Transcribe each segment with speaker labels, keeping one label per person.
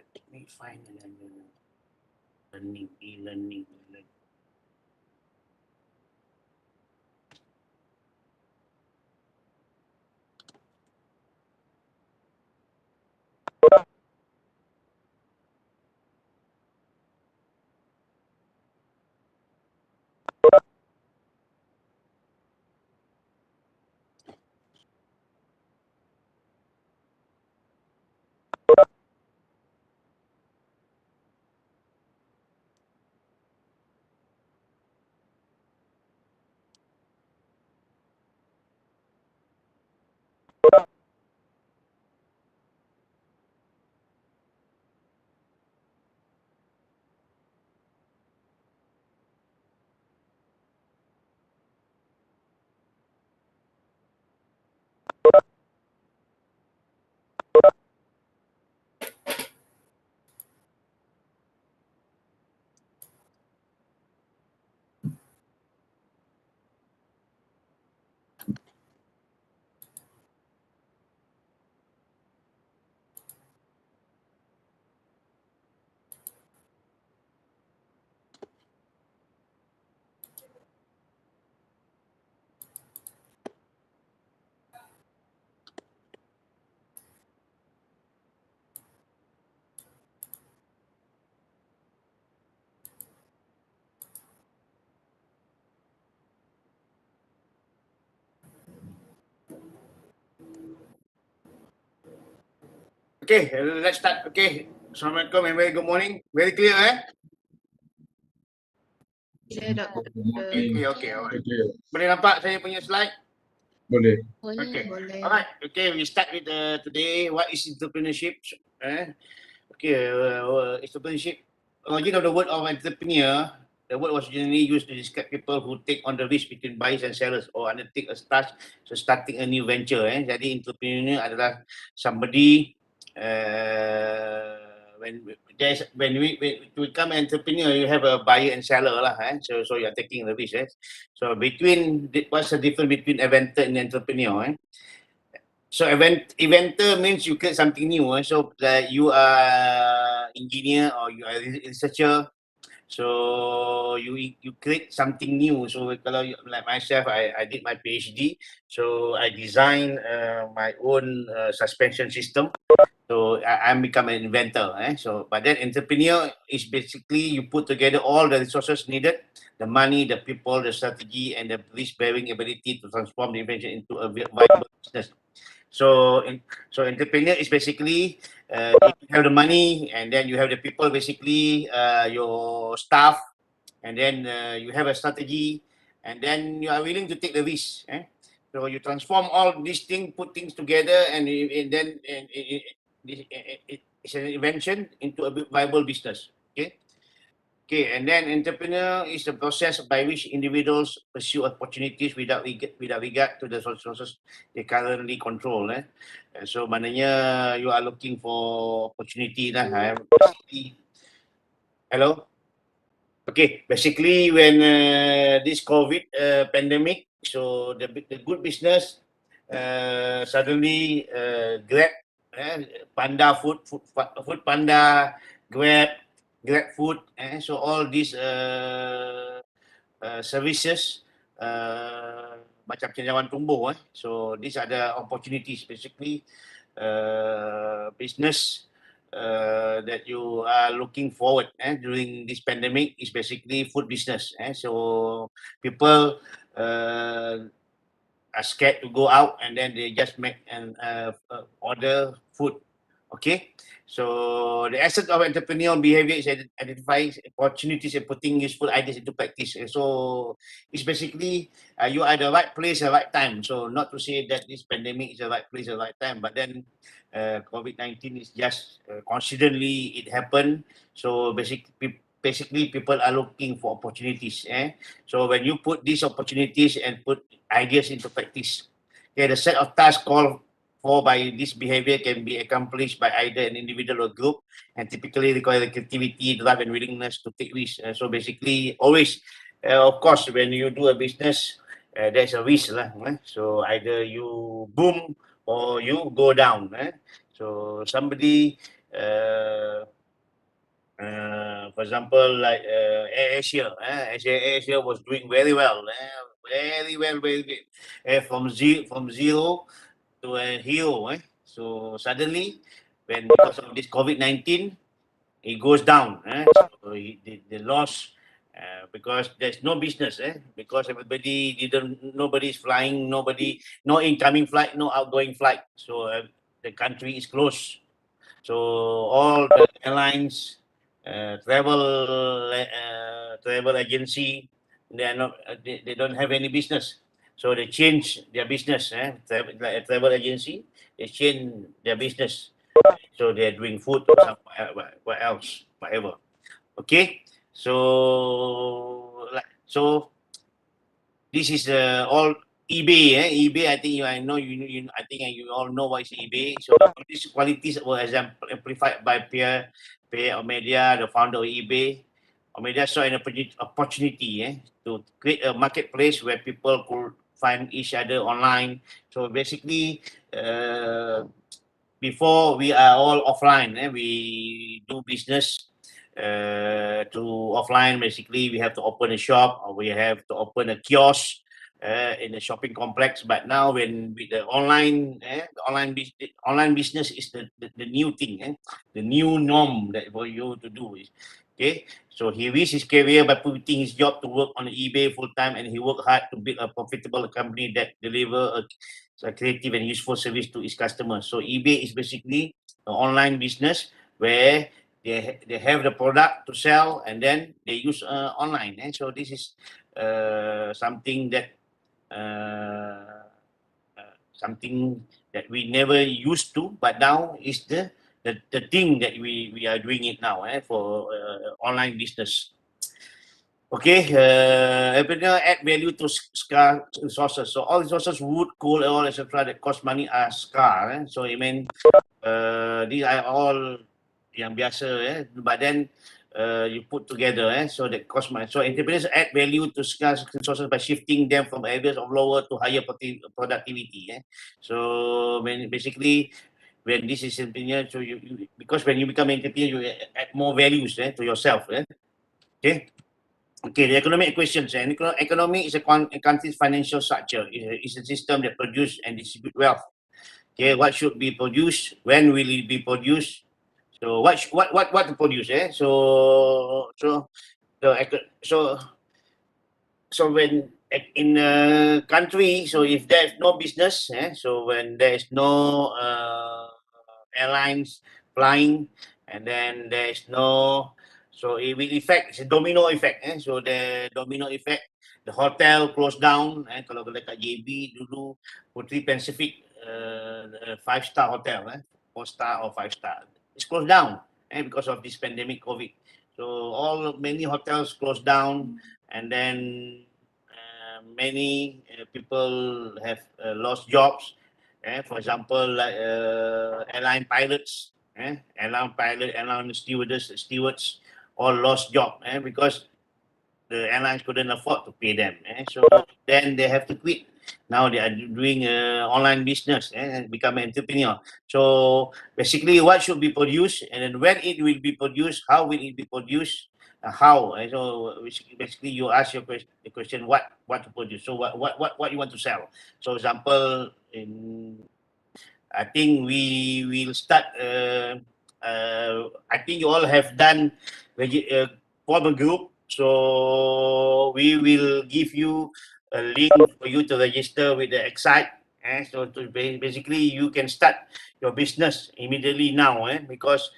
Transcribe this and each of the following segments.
Speaker 1: Let me find another learning, e-learning. Okay, let's start. Okay, Assalamualaikum and very good morning. Very clear, eh?
Speaker 2: Clear, Doktor.
Speaker 1: Okay, alright. Boleh nampak saya punya slide?
Speaker 3: Boleh.
Speaker 1: Okay.
Speaker 2: Boleh.
Speaker 1: Alright, okay, we start with today. What is entrepreneurship? Okay, entrepreneurship. Origin of the word of entrepreneur, the word was generally used to describe people who take on the risk between buyers and sellers or undertake a task, so starting a new venture. Jadi entrepreneur adalah somebody when to become an entrepreneur, you have a buyer and seller lah. So you are taking the risk. So what's the difference between inventor and entrepreneur? So inventor means you create something new. So that you are engineer or you are researcher. So you create something new. So kalau like myself, I did my PhD. So I designed my own suspension system. So I become an inventor. So but then entrepreneur is basically you put together all the resources needed, the money, the people, the strategy, and the risk-bearing ability to transform the invention into a viable business. So entrepreneur is basically you have the money and then you have the people, basically your staff, and then you have a strategy, and then you are willing to take the risk. So you transform all these things, put things together, and then it's an invention into a viable business. Okay, and then entrepreneur is the process by which individuals pursue opportunities without regard to the resources they currently control. So maknanya you are looking for opportunity lah. Hello. Okay, basically when this COVID pandemic, so the good business suddenly Grab, Panda food Panda, Grab food, so all these services macam cendawan tumbuh. So these are the opportunities, basically business that you are looking forward during this pandemic is basically food business. So people are scared to go out, and then they just make an order food Okay, so the essence of entrepreneurial behavior is identifying opportunities and putting useful ideas into practice. So it's basically you are at the right place at the right time. So not to say that this pandemic is the right place at the right time, but then COVID-19 is just constantly it happened. So basically people are looking for opportunities. So when you put these opportunities and put ideas into practice, okay, the set of tasks called for by this behavior can be accomplished by either an individual or group, and typically require creativity, drive, and willingness to take risks. So basically, always, of course, when you do a business, there's a risk lah. So either you boom or you go down. So somebody. For example, like AirAsia, AirAsia was doing very well, very well, very good. From zero to a hero. So suddenly, when because of this COVID-19, it goes down. So they lost because there's no business. Because nobody's flying, no incoming flight, no outgoing flight. So the country is closed. So all the airlines, travel agency, they are not, they don't have any business. So they change their business. Like a travel agency, they change their business. So they're doing food or what else, whatever. Okay. So this is all eBay. eBay. I think I know I think you all know what is eBay. So these qualities were amplified by Pierre Omedia, the founder of eBay. Omedia saw an opportunity to create a marketplace where people could find each other online. So basically, before we are all offline, we do business to offline. Basically, we have to open a shop or we have to open a kiosk in a shopping complex. But now, when with the online business is the new thing, the new norm that for you to do is. Okay, so he risked his career by putting his job to work on eBay full time, and he worked hard to build a profitable company that deliver a creative and useful service to its customers. So eBay is basically an online business where they have the product to sell and then they use online. And so this is something that uh, something that we never used to, but now is the thing that we are doing it now for online business. Okay, entrepreneur add value to scarce resources. So all resources, wood, coal, oil, etc., that cost money are scarce. So I mean, these are all yang biasa. But then you put together. So that cost money. So entrepreneurs add value to scarce resources by shifting them from areas of lower to higher productivity. So basically, when this is entrepreneur, so because when you become entrepreneur, you add more values to yourself. Okay. Okay, the economic questions. Economy is a country's financial structure. It's a system that produces and distributes wealth. Okay, what should be produced? When will it be produced? So what to produce? So when in a country, so if there's no business, so when there's no airlines flying, and then there's no, so it will affect, it's a domino effect. So the domino effect, the hotel closed down. Kalau dekat JB dulu, Putri Pacific, 5-star hotel, 4-star or 5-star, it's closed down because of this pandemic COVID. So many hotels closed down, and then many people have lost jobs. For example, like airline pilots, airline stewards, all lost job because the airlines couldn't afford to pay them. So then they have to quit. Now they are doing online business and become an entrepreneur. So basically, what should be produced, and then when it will be produced, how will it be produced, how. So basically, you ask the question, what to produce. So what you want to sell. So example, I think we will start. I think you all have done form a group. So we will give you a link for you to register with the Excite. Basically, you can start your business immediately now, because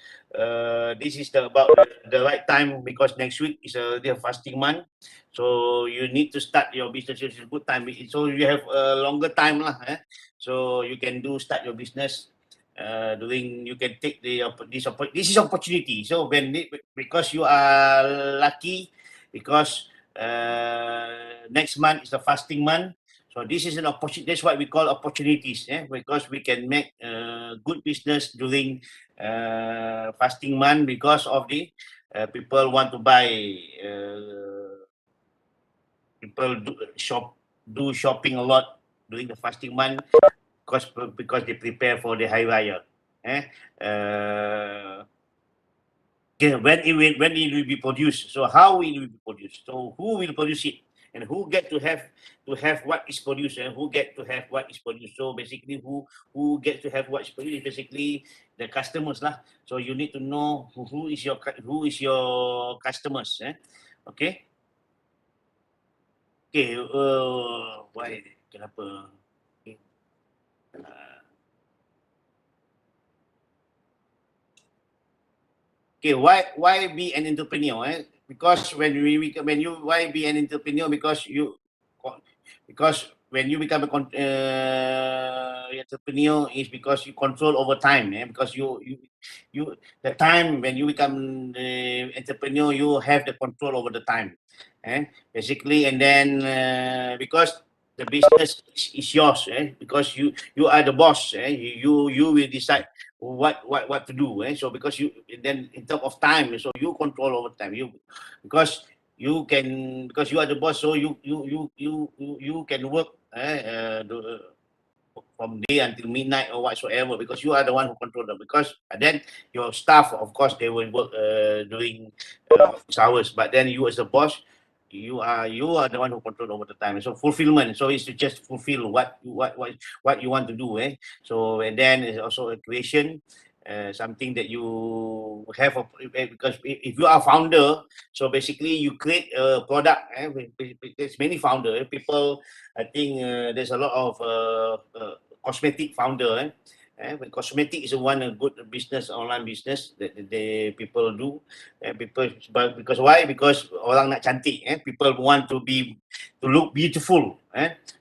Speaker 1: this is about the right time, because next week is the fasting month. So you need to start your business. It's a good time. So you have a longer time lah. So you can start your business. You can take this is opportunity. So because you are lucky, because next month is the fasting month. So this is an opportunity. That's what we call opportunities, because we can make good business during fasting month, because of the people want to buy. People do shopping a lot during the fasting month, because they prepare for the Hari Raya. Okay, when it will be produced. So how it will be produced. So who will produce it, and who get to have what is produced, and who get to have what is produced. So basically, who gets to have what is produced is basically the customers lah. So you need to know who is your customers. Okay. Okay. Why? Kenapa? Okay. Okay, why be an entrepreneur? Because when you why be an entrepreneur? Because when you become entrepreneur is because you control over time. Because you the time when you become the entrepreneur, you have the control over the time. Basically, and then because the business is yours, because you are the boss, you will decide what to do. So because you then in terms of time, so you control over time. Because because you are the boss, so you can work from day until midnight or whatsoever, because you are the one who control them. Because then your staff, of course, they will work during office hours, but then you as a boss, you are the one who control over the time. So fulfillment, so it's to just fulfill what you want to do. So and then it's also a creation, something that you have because if you are founder, so basically you create a product. There's many founder. People, I think there's a lot of cosmetic founder. But cosmetic is one a good business, online business that the people do. But because why? Because orang nak cantik. People want to look beautiful.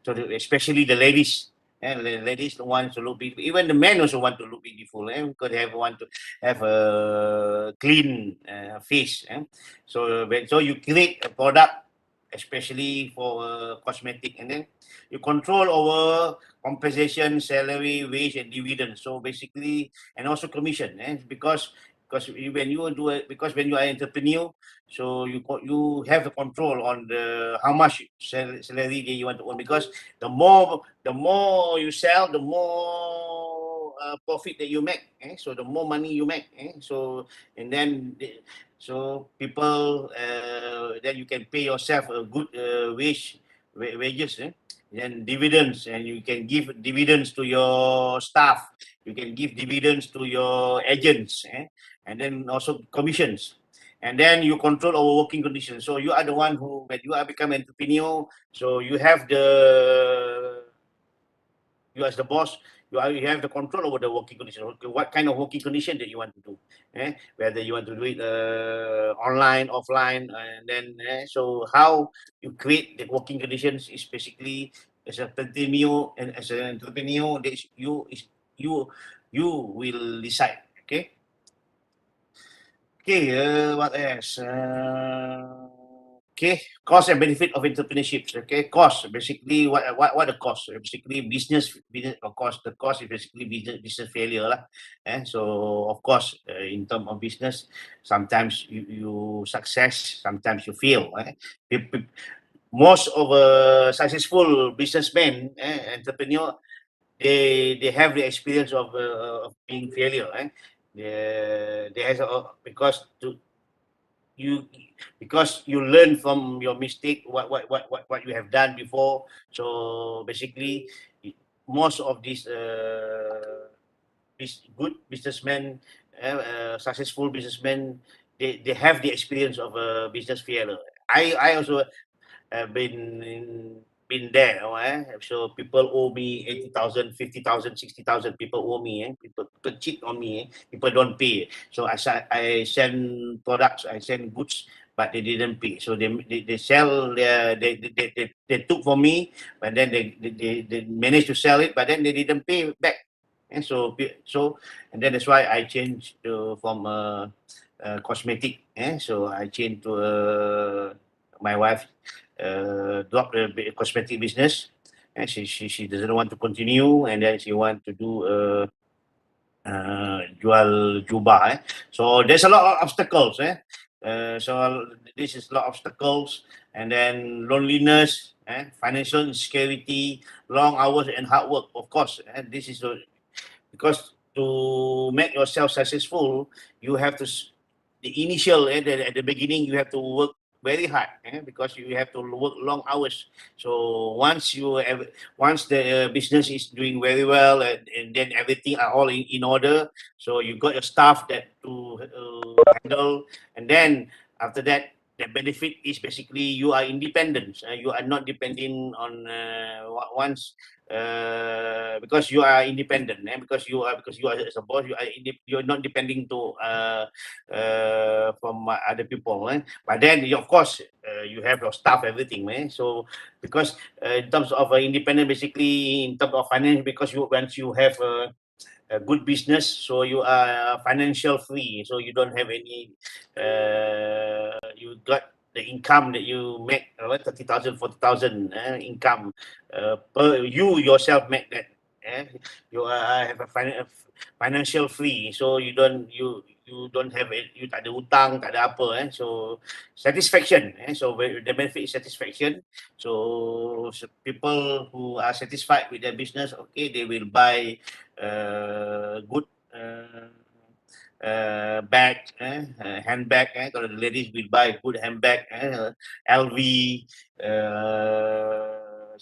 Speaker 1: Especially the ladies. The ladies want to look beautiful. Even the men also want to look beautiful. Because they want to have a clean face. So you create a product, especially for cosmetic, and then you control over compensation, salary, wage, and dividend. So basically, and also commission, because when you are an entrepreneur, so you have the control on the how much salary that you want to earn. Because the more you sell, the more profit that you make. So the more money you make. So and then so people, then you can pay yourself a good wages, then dividends, and you can give dividends to your staff. You can give dividends to your agents, and then also commissions. And then you control our working conditions. So you are the one who, when you are become entrepreneur, so you as the boss, you have the control over the working condition. Okay, what kind of working condition that you want to do, whether you want to do it online, offline, and then so how you create the working conditions is basically as an entrepreneur, and as an entrepreneur, that you will decide. Okay, what else? Okay, cost and benefit of entrepreneurships. Okay, cost, basically what the cost? Basically business of course. The cost is basically business failure lah. So of course, in terms of business, sometimes you success, sometimes you fail. Most of successful businessmen, entrepreneur, they have the experience of being failure. They has you because you learn from your mistake, what you have done before. So basically, most of these good businessmen, successful businessmen, they have the experience of a business failure. I also have been there. So people owe me 80,000, 50,000, 60,000. People owe me. People cheat on me. People don't pay. So I send products, I send goods, but they didn't pay. So they sell they took from me, but then they managed to sell it, but then they didn't pay back. And so and then that's why I changed from cosmetic. So I changed to my wife dropped the cosmetic business, and she doesn't want to continue, and then she want to do jual jubah. So there's a lot of obstacles. So this is a lot of obstacles, and then loneliness, financial insecurity, long hours and hard work. Of course, this is because to make yourself successful, you have to the initial at the beginning you have to work very hard because you have to work long hours. So once the business is doing very well, and then everything are all in order, so you got your staff that to handle, and then after that the benefit is basically you are independent. You are not depending on once because you are independent, because you are as a boss, you're not depending to from other people. But then of course you have your staff, everything. So because in terms of independent, basically in terms of finance, because once you have a good business, so you are financial free, so you don't have any you got the income that you make 30,000 40,000 income per you yourself make that. You have a financial free, so you don't have it, you tak ada hutang, tak ada apa. So satisfaction. So the benefit is satisfaction. So people who are satisfied with their business, okay, they will buy good bag, handbag. Kalau the ladies will buy good handbag, LV,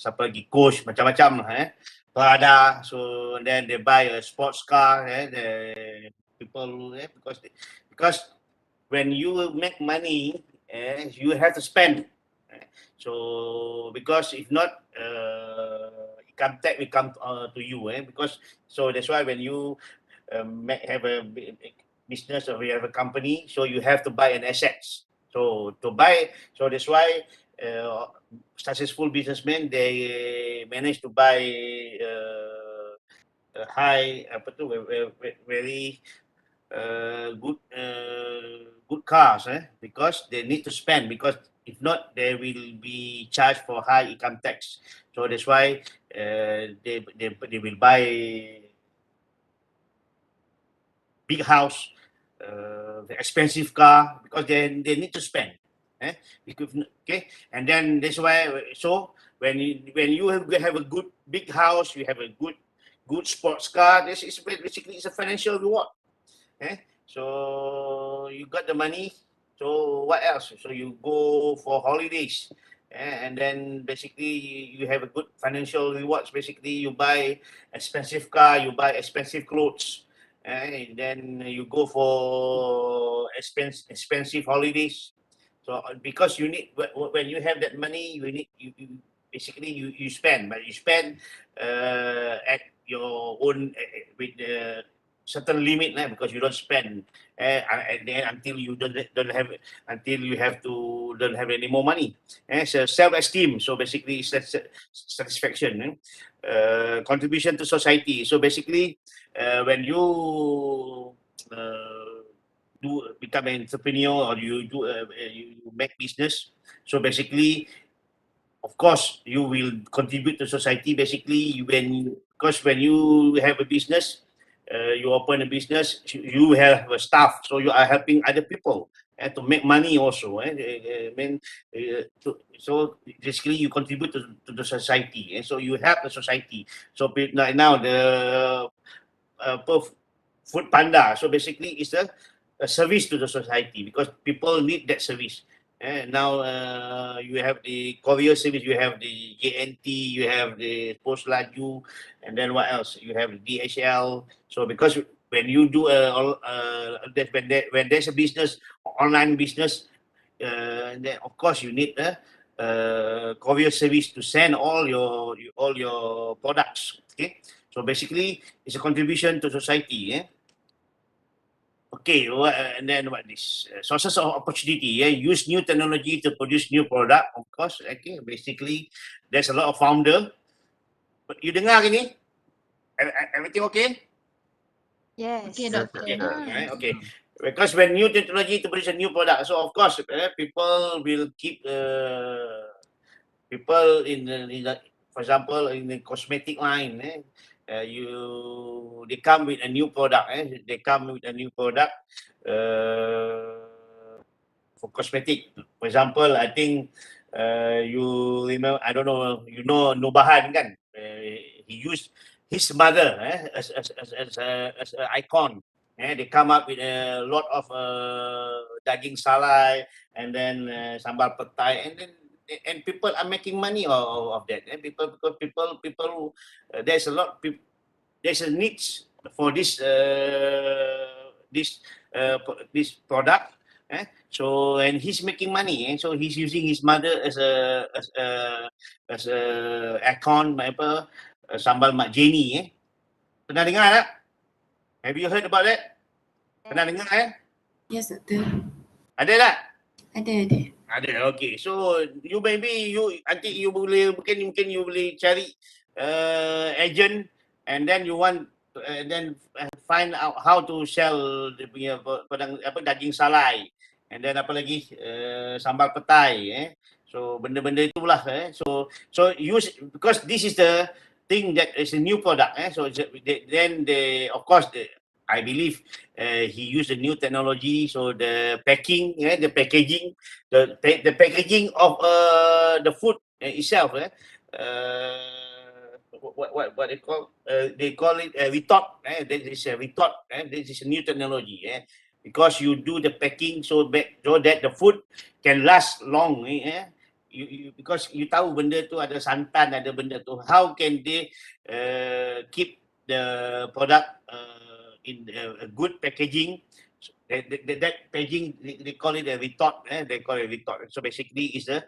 Speaker 1: siapa lagi, Coach, macam-macam, Prada. So then they buy a sports car. The people, because when you make money, you have to spend. So because if not, income tax will come to you. Because so that's why when you have a business or you have a company, so you have to buy an assets. So to buy, so that's why successful businessmen, they manage to buy high very good cars, because they need to spend, because if not they will be charged for high income tax. So that's why they will buy big house, the expensive car, because they need to spend. Okay, and then that's why. So when you have a good big house, you have a good sports car. This is basically it's a financial reward. So you got the money. So what else? So you go for holidays, and then basically you have a good financial rewards. Basically, you buy expensive car, you buy expensive clothes, and then you go for expensive holidays. So because you need when you have that money, you basically you spend, but you spend at your own with the certain limit, because you don't spend and then until you don't have until you have to don't have any more money. So self-esteem. So basically, it's satisfaction. Contribution to society. So basically, when you do become an entrepreneur, or you do you make business. So basically, of course, you will contribute to society. Basically, because when you have a business, you open a business, you have a staff, so you are helping other people to make money also. So basically, you contribute to the society, and so you help the society. So now the food panda. So basically, it's a service to the society, because people need that service. And now you have the courier service, you have the JNT, you have the Post Laju, and then what else? You have DHL. So because when you do when there's a business, online business, then of course you need courier service to send all your products. Okay, so basically it's a contribution to society. Okay, and then what this sources of opportunity? Use new technology to produce new product. Of course, okay. Basically, there's a lot of founder. You dengar ini? Everything okay?
Speaker 2: Yes.
Speaker 3: Okay, Doctor.
Speaker 1: Right, okay. Because when new technology to produce a new product, so of course people will keep people in the, for example, in the cosmetic line, they come with a new product. They come with a new product for cosmetic. For example, I think you remember, I don't know, you know Nubahan kan? He used his mother as an icon. They come up with a lot of daging salai and then sambal petai, and people are making money of that. People, because people, there's a lot. There's a niche for this this product. So and he's making money. So he's using his mother as a icon, apa sambal Mak Jenny. Pernah dengar tak? Have you heard about that? Pernah dengar
Speaker 3: Yes, Doctor.
Speaker 1: Ada tak?
Speaker 3: Ada.
Speaker 1: Ada. Okay. So you maybe nanti you boleh mungkin you boleh cari agent, and then you want then find out how to sell dia punya padang apa daging salai, and then apa lagi sambal petai. So benda-benda itulah. So use, because this is the thing that is a new product. So then they, of course, I believe he used a new technology. So the packing, the packaging, the packaging of the food itself. What they call it retort. This is a retort. This is a new technology. Because you do the packing so that the food can last long. Because you tahu benda tu ada santan, ada benda tu. How can they keep the product in a good packaging? That packaging, they call it a retort. They call it retort. So basically, it's a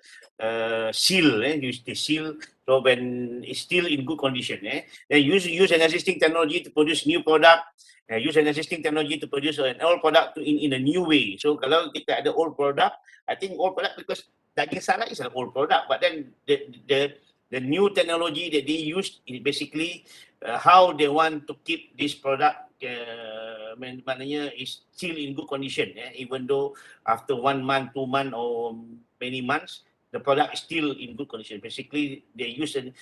Speaker 1: seal. Use the seal. So when it's still in good condition, then use an existing technology to produce new product. Use an existing technology to produce an old product in a new way. So kalau kita ada old product, I think old product, because daging salad is an old product, but then the new technology that they use is basically how they want to keep this product maknanya is still in good condition, even though after 1 month, 2 months, or many months, the product is still in good condition. Basically, they use a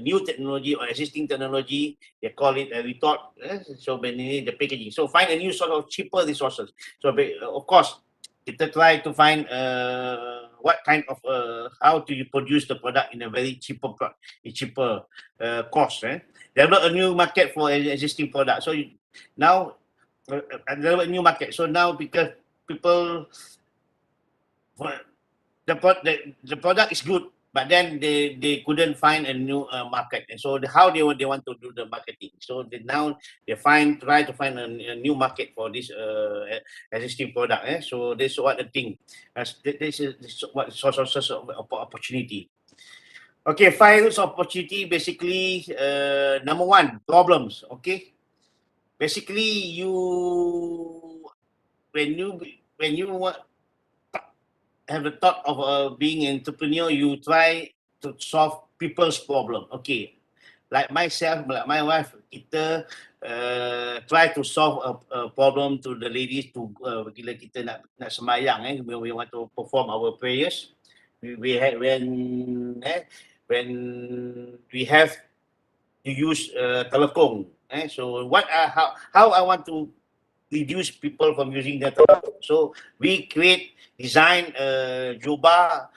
Speaker 1: new technology or existing technology. They call it a retort. So mainly the packaging. So find a new sort of cheaper resources. So of course, kita try to find what kind of how do you produce the product in a very cheaper cost. Develop a new market for an existing product. So now develop a new market. So now because people, the product is good, but then they couldn't find a new market, and so how they want to do the marketing. So now they try to find a new market for this existing product. So this is what the thing. This is what sources of opportunity. Okay, 5 routes of opportunity. Basically, number 1, problems. Okay, basically when you have the thought of being an entrepreneur, you try to solve people's problem. Okay, like myself, like my wife, kita try to solve a problem to the ladies to bila kita nak sembahyang, when we want to perform our prayers, we had when we have to use telekong. So how I want to reduce people from using their telekong. So we design jubah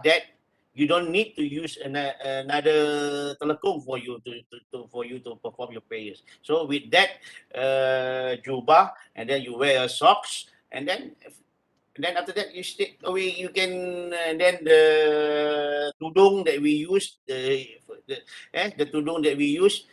Speaker 1: that you don't need to use another telekong for you to perform your prayers. So with that jubah, and then you wear socks, and then after that you stick away. You can then the tudung that we use, the tudung that we use,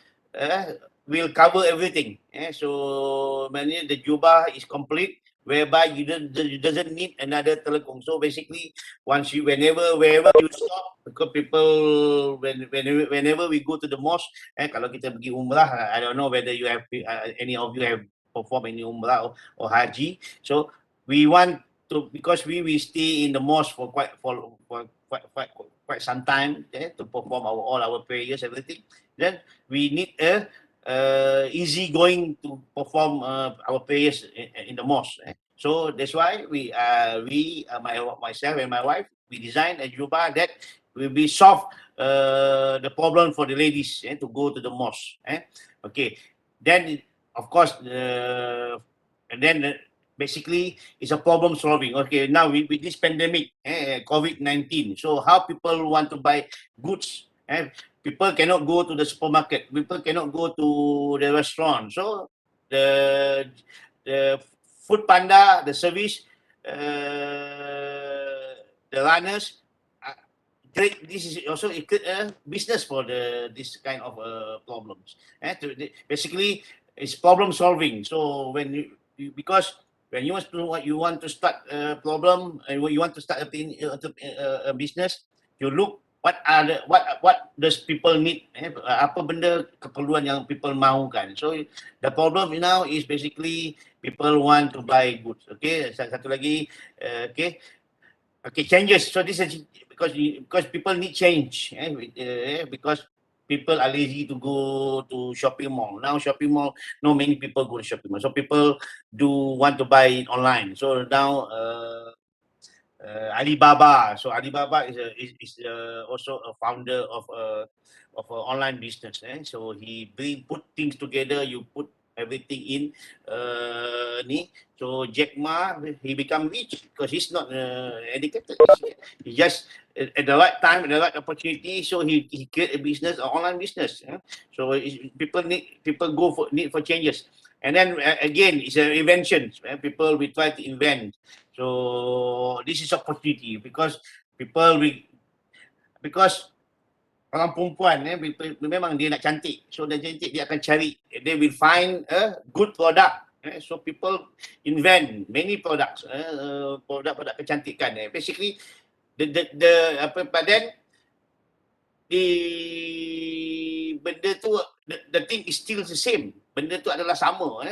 Speaker 1: will cover everything. So many the Juba is complete, whereby you doesn't need another telecom. So basically, once you wherever you stop, because people whenever we go to the mosque, kalau kita pergi umrah, I don't know whether you have any of you have performed any umrah or haji. So we want to, because we stay in the mosque for quite some time to perform all our prayers, everything. Then we need a easy going to perform our prayers in the mosque. So that's why myself and my wife, we designed a jubah that will be solve the problem for the ladies to go to the mosque. Okay, then of course and then basically it's a problem solving. Okay, now with this pandemic, COVID-19, so how people want to buy goods, people cannot go to the supermarket, people cannot go to the restaurant. So the food panda, the service, the runners, this is also a business for this kind of problems. Basically, it's problem solving. So when because when you want to start a problem and when you want to start a business, you look what does people need, apa benda keperluan yang people mahukan. So the problem now is basically people want to buy goods. Okay, satu lagi, okay, changes. So this is because people need change, because people are lazy to go to shopping mall. Now shopping mall, no many people go to shopping mall. So people do want to buy it online. So now Alibaba. So Alibaba is also a founder of an online business. So he put things together. You put everything in ni. So Jack Ma, he become rich because he's not educated. He just at the right time, at the right opportunity. So he create a business, an online business. So people need for changes. And then again, it's an invention. People we try to invent. So this is opportunity because because orang perempuan memang dia nak cantik. So dia cantik, dia akan cari, they will find a good product. So people invent many products, produk kecantikan. Basically the apa, but then the benda tu, the thing is still the same. Benda tu adalah sama.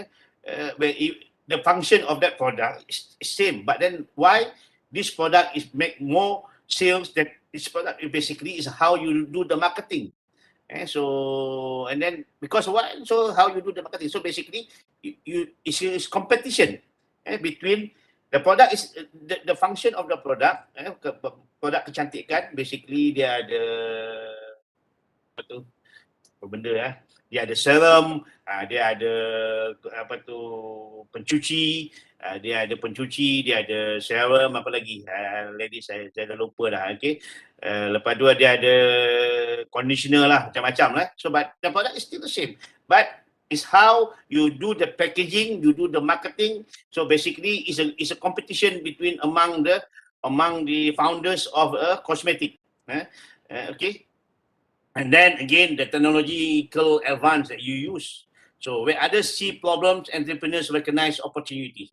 Speaker 1: The function of that product is same, but then why this product is make more sales? That this product basically is how you do the marketing. So and then because what? So how you do the marketing? So basically, it's competition between the product is the function of the product. Produk kecantikan basically dia ada apa tu? Apa benda dia ada serum, dia ada apa tu pencuci, dia ada pencuci, dia ada serum, apa lagi? Ladies saya dah lupa dah. Okay. Lepas tu dia ada conditioner lah, macam-macam lah. So but the product is still the same. But it's how you do the packaging, you do the marketing. So basically it's a competition between among the founders of a cosmetic. Okay. And then again, the technological advance that you use. So where others see problems, entrepreneurs recognize opportunities.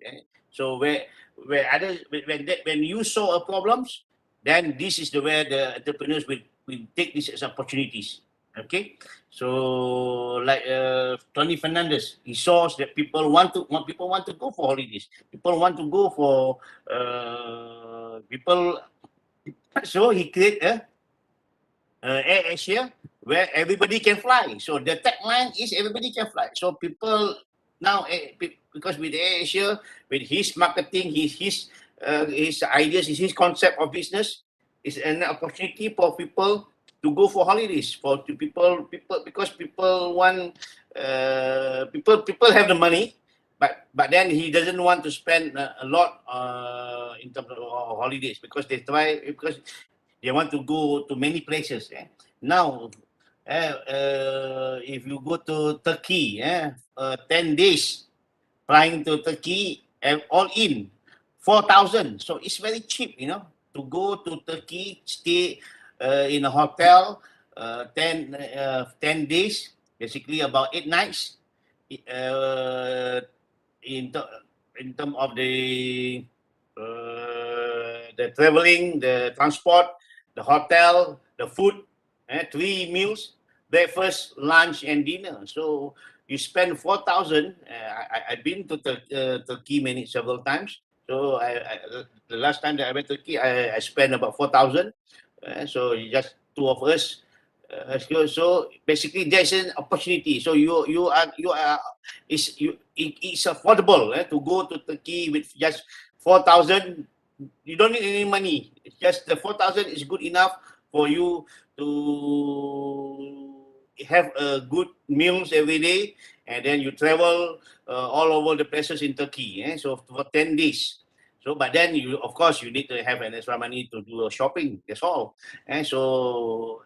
Speaker 1: So where others when you saw a problems, then this is where the entrepreneurs will take this as opportunities. Okay, so like Tony Fernandez, he saw that people want to go for holidays. People want to go for people. So he created Air Asia, where everybody can fly. So the tagline is everybody can fly. So people now, because with Air Asia, with his marketing, his ideas, his concept of business, is an opportunity for people to go for holidays. People because people want people have the money, but then he doesn't want to spend a lot in terms of holidays because they want to go to many places. Now, if you go to Turkey, 10 days flying to Turkey, all in 4,000. So it's very cheap, to go to Turkey, stay in a hotel 10 days. basically about 8 nights. In terms of the traveling, the transport, the hotel, the food, 3 meals, breakfast, lunch, and dinner. So you spend 4,000. I've been to Turkey several times. So the last time that I went to Turkey, I spent about 4,000. So just two of us. So basically, there's an opportunity. So it's affordable to go to Turkey with just 4,000. You don't need any money. It's just the 4,000 is good enough for you to have good meals every day, and then you travel all over the places in Turkey. So for 10 days. So, but then of course, you need to have an extra money to do shopping. That's all. And so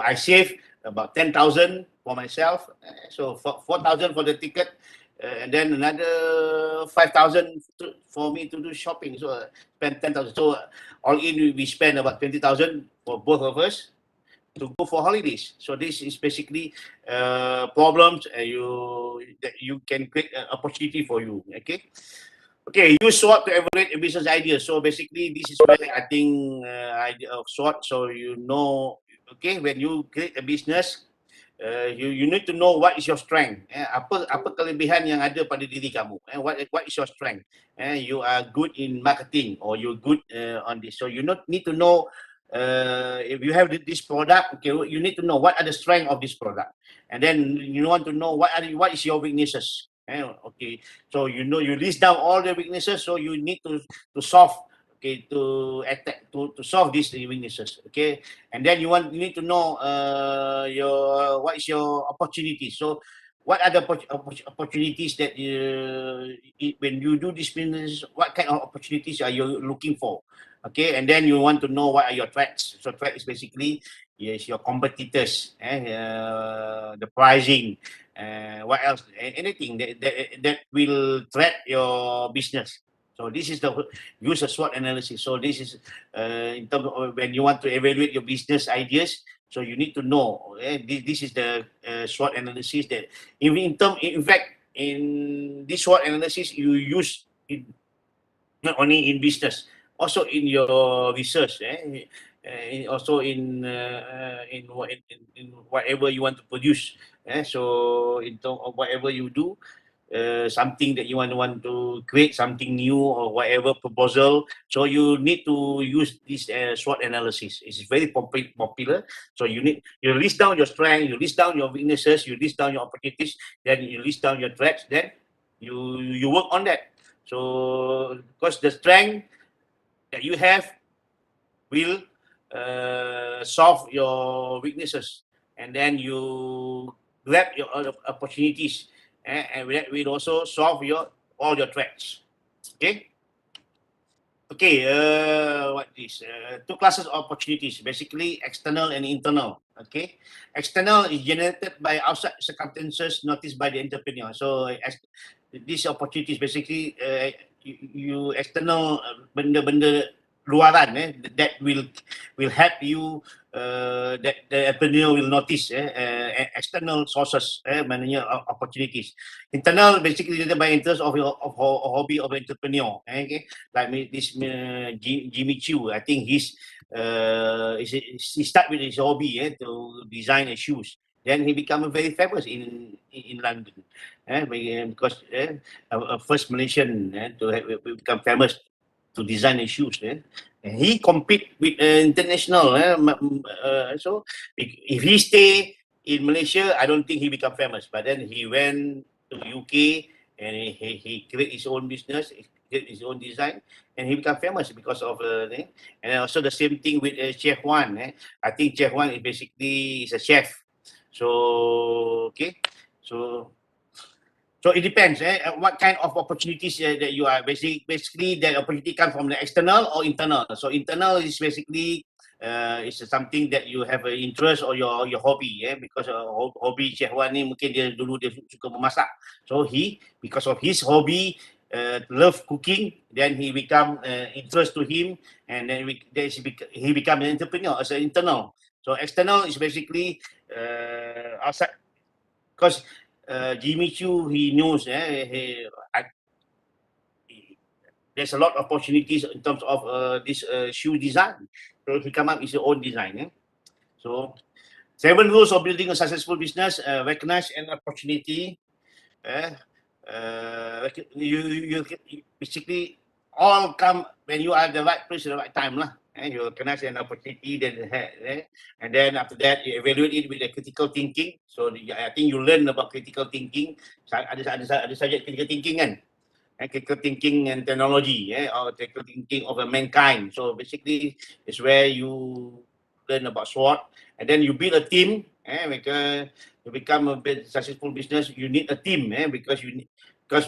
Speaker 1: I save about 10,000 for myself. So 4,000 for the ticket, and then another 5,000 for me to do shopping. So spend 10,000. So all in, we spend about 20,000 for both of us to go for holidays. So this is basically problems that you can create an opportunity for you. Okay, use SWOT to evaluate a business idea. So basically, this is where I think idea of SWOT. So when you create a business, you need to know what is your strength. Apa kelebihan yang ada pada diri kamu. What is your strength? You are good in marketing, or you're good on this. So you need to know if you have this product. Okay, you need to know what are the strength of this product, and then you want to know what is your weaknesses. Okay, so you list down all the weaknesses. So you need to solve. Okay, to solve these weaknesses. Okay, and then you need to know what is your opportunity. So what are the opportunities that when you do this business, what kind of opportunities are you looking for? Okay, and then you want to know what are your threats. So threat is basically your competitors, the pricing, what else, anything that will threat your business. So this is the use a SWOT analysis. So this is in terms of when you want to evaluate your business ideas. So you need to know. This is the SWOT analysis that in fact, in this SWOT analysis you use it not only in business, also in your research. Also in whatever you want to produce. So in terms of whatever you do, something that you want to create something new or whatever proposal. So you need to use this SWOT analysis. It's very popular. So you list down your strength, you list down your weaknesses, you list down your opportunities, then you list down your threats, then you work on that. So because the strength that you have will solve your weaknesses, and then you grab your opportunities, and that will also solve all your threats. Okay, what is two classes of opportunities, basically external and internal. Okay, external is generated by outside circumstances noticed by the entrepreneur. So these opportunities basically you external benda-benda luaran that will help you, that the entrepreneur will notice external sources, maknanya opportunities. Internal basically by interest of your hobby of entrepreneur. Okay, like this Jimmy Choo. I think he start with his hobby to design shoes. Then he become very famous in London, because a first Malaysian to become famous to design shoes. And he compete with international. So if he stay in Malaysia, I don't think he become famous. But then he went to UK and he create his own business, create his own design, and he become famous because of and also the same thing with Chef Wan. I think Chef Wan is basically a chef. So so it depends what kind of opportunities that you are basically that opportunity come from the external or internal. So internal is basically is something that you have an interest or your hobby, because hobby Chef Wan ni mungkin dia dulu dia suka memasak. So because of his hobby, love cooking, then he become interest to him, and then he become an entrepreneur as an internal. So external is basically outside because Jimmy Choo, he knows there's a lot of opportunities in terms of this shoe design. So he come up with his own design. So 7 rules of building a successful business: recognize an opportunity. You basically all come when you are at the right place at the right time lah. You recognize an opportunity, and then after that you evaluate it with the critical thinking. So I think you learn about critical thinking. Ada subject critical thinking kan? Critical thinking and technology, or critical thinking of mankind. So basically, it's where you learn about SWOT, and then you build a team. Because to become a successful business, you need a team. Because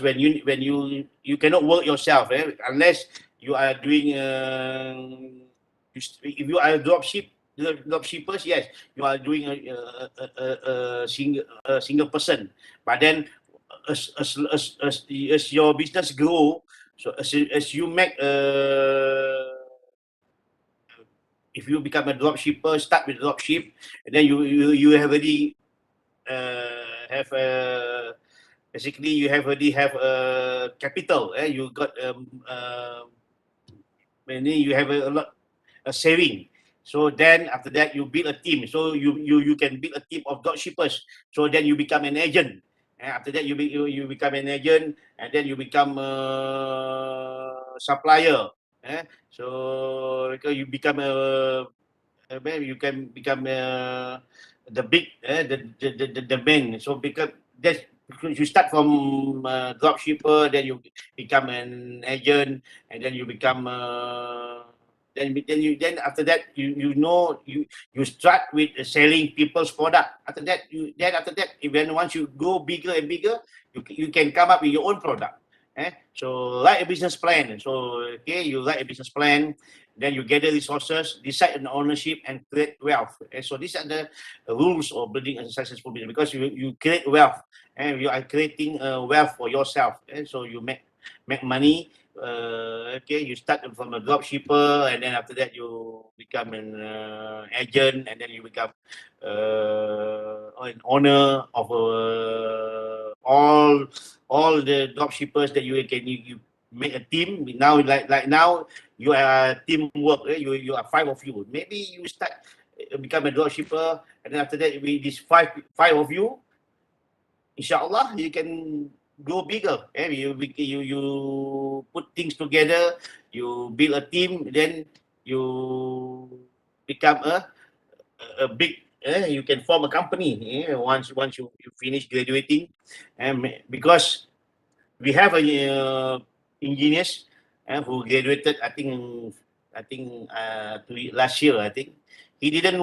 Speaker 1: when you cannot work yourself, unless you are doing. If you are a dropshippers, yes, you are doing a single person. But then as your business grow, so as you make if you become a drop shipper, start with drop ship, and then you have already have basically you have already have capital. You got you have a lot a saving. So then after that you build a team. So you can build a team of drop shippers. So then you become an agent. And after that you become an agent, and then you become a supplier. So because you become you can become the big the main. So because that's because you start from drop shipper, then you become an agent, and then you become then after that you start with selling people's product. After that even once you go bigger and bigger, you can come up with your own product. So write a business plan. So you write a business plan, then you gather resources, decide on ownership, and create wealth. So these are the rules of building a successful business, because you create wealth, and you are creating wealth for yourself. So you make money. You start from a drop shipper, and then after that you become an agent, and then you become an owner of all the drop shippers that you make a team. Now like now you are teamwork. You are 5 of you. Maybe you start become a drop shipper, and then after that with these five of you, inshallah you can go bigger. You put things together, you build a team, then you become a big you can form a company once you finish graduating. And because we have a engineers who graduated I think last year. I think he didn't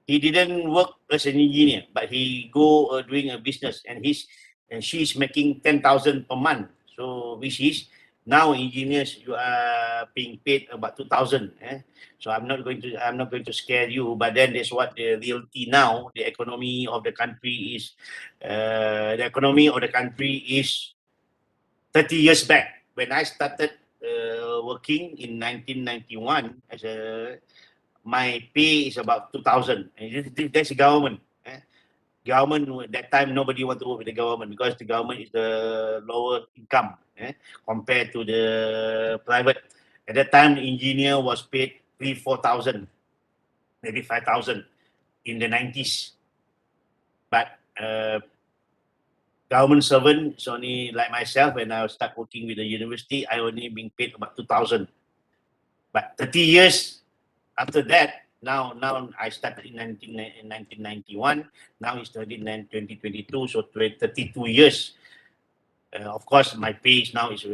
Speaker 1: he didn't work as an engineer, but he go doing a business, and she's making 10,000 per month. So which is now engineers you are being paid about 2,000. So I'm not going to scare you, but then that's what the reality now. The economy of the country is 30 years back when I started working in 1991 as a my pay is about 2,000. That's the government. Government at that time nobody want to work with the government, because the government is the lower income compared to the private. At that time, the engineer was paid 3,000-4,000, maybe 5,000 in the 90s. But government servant is only like myself. When I start working with the university, I only being paid about 2,000. But 30 years after that, now I started in 1991. Now it's 2022, so 32 years. Of course, my pay now is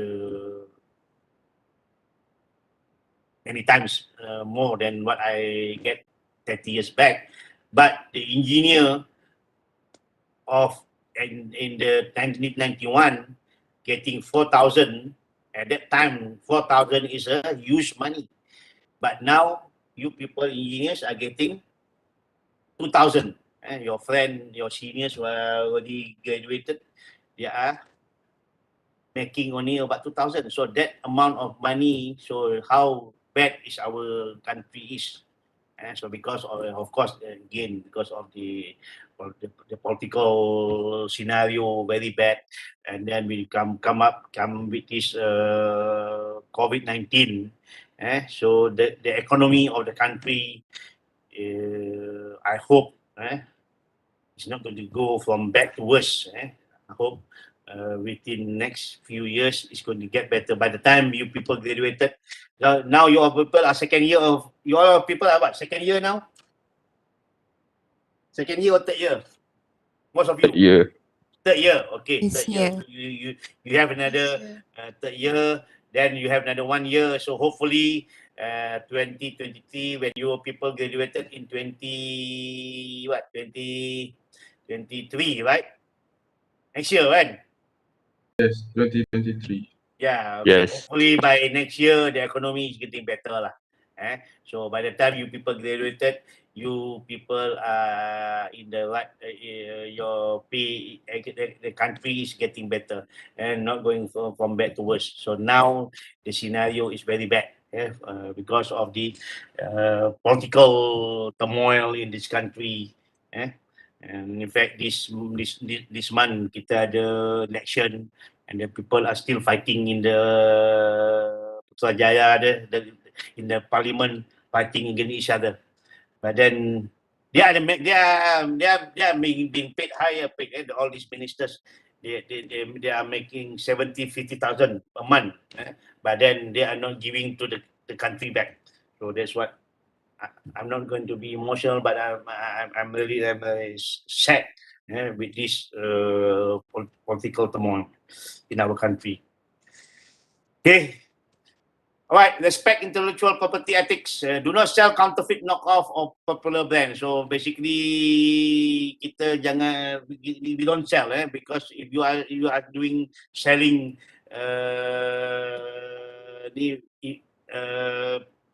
Speaker 1: many times more than what I get 30 years back. But the engineer of in the 1991 getting 4,000 at that time. 4,000 is a huge money. But now you people engineers are getting 2,000. Your friend, your seniors who are already graduated, they are making only about 2,000. So that amount of money, so how bad is our country is. And so because of course, again, because of the political scenario very bad, and then we come with this COVID-19. So the economy of the country, I hope, it's not going to go from bad to worse. I hope within next few years it's going to get better. By the time you people graduated, now your people are second year of your people are what, second year now? Second year or third year? Most of you.
Speaker 4: Yeah.
Speaker 1: Third year, okay.
Speaker 2: This
Speaker 1: Third year.
Speaker 2: year.
Speaker 1: So you have another third year, then you have another 1 year. So hopefully 2023, when your people graduated in 2023, right? Next year, right?
Speaker 5: Yes, 2023.
Speaker 1: Yeah, okay.
Speaker 4: Yes.
Speaker 1: Hopefully by next year the economy is getting better lah. So by the time you people graduated, you people are in the right, your pay, the country is getting better and not going from bad to worse. So now the scenario is very bad, because of the political turmoil in this country. And in fact, this month kita ada election, and the people are still fighting in the Putrajaya, in the parliament, fighting against each other. But then they are being paid higher paid. All these ministers, they are making 50,000 a month, but then they are not giving to the country back. So that's what I'm not going to be emotional, but I'm really sad with this political turmoil in our country. Okay. All right. Respect intellectual property ethics. Do not sell counterfeit, knockoff, or popular brand. So basically, kita jangan, we don't sell, because if you are doing selling the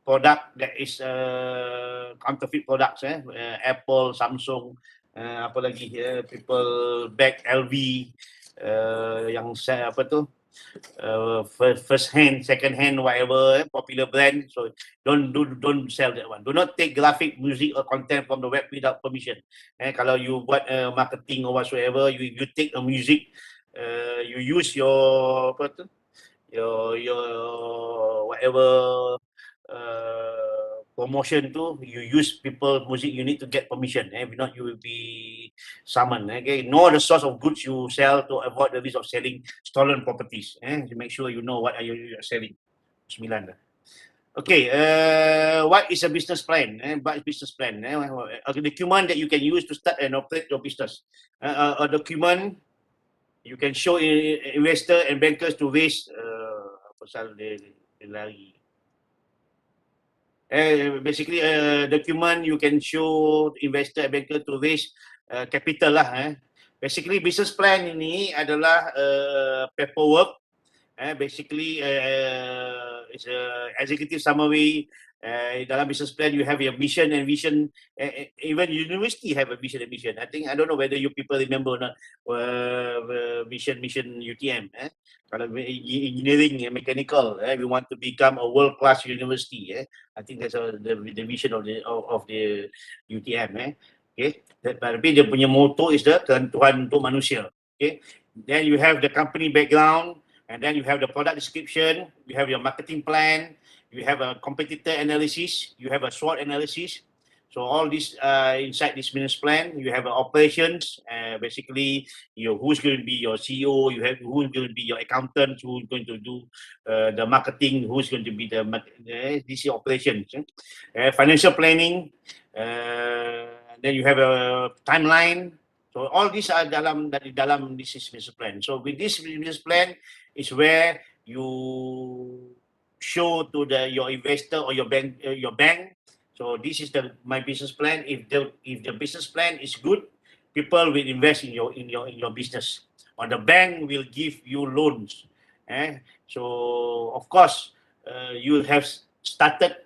Speaker 1: product that is counterfeit products, Apple, Samsung, apa lagi, people bag LV, yang apa tu, first hand, second hand, whatever, popular brand. So don't sell that one. Do not take graphic, music, or content from the web without permission. Kalau you buat marketing or whatsoever, you take a music, you use your apa tu, your whatever promotion tu, you use people music, you need to get permission. If not, you will be summoned. Okay, know the source of goods you sell to avoid the risk of selling stolen properties. To make sure you know what are you selling. 9 dah. Okay, what is a business plan? What is business plan? A document that you can use to start and operate your business. A document you can show investor and bankers to raise pasal dia lari. Basically, a document you can show investor and banker to raise capital lah. Basically, business plan ini adalah paperwork. Basically, it's a executive summary. Dalam business plan, you have your mission and vision. Even university have a vision and mission. I don't know whether you people remember or not. Mission UTM. Kalau engineering, mechanical, we want to become a world-class university. I think that's the vision of the UTM. Okay. Tapi dia punya motto is the ketentuan untuk manusia. Okay. Then you have the company background. And then you have the product description, you have your marketing plan, you have a competitor analysis, you have a SWOT analysis. So all this inside this business plan, you have operations, basically who's going to be your CEO, you have who's going to be your accountant, who's going to do the marketing, who's going to be the this operations. Financial planning, then you have a timeline. So all these are dalam this business plan. So with this business plan is where you show to your investor or your bank. So this is my business plan. If the business plan is good, people will invest in your business, or the bank will give you loans. So of course, you have started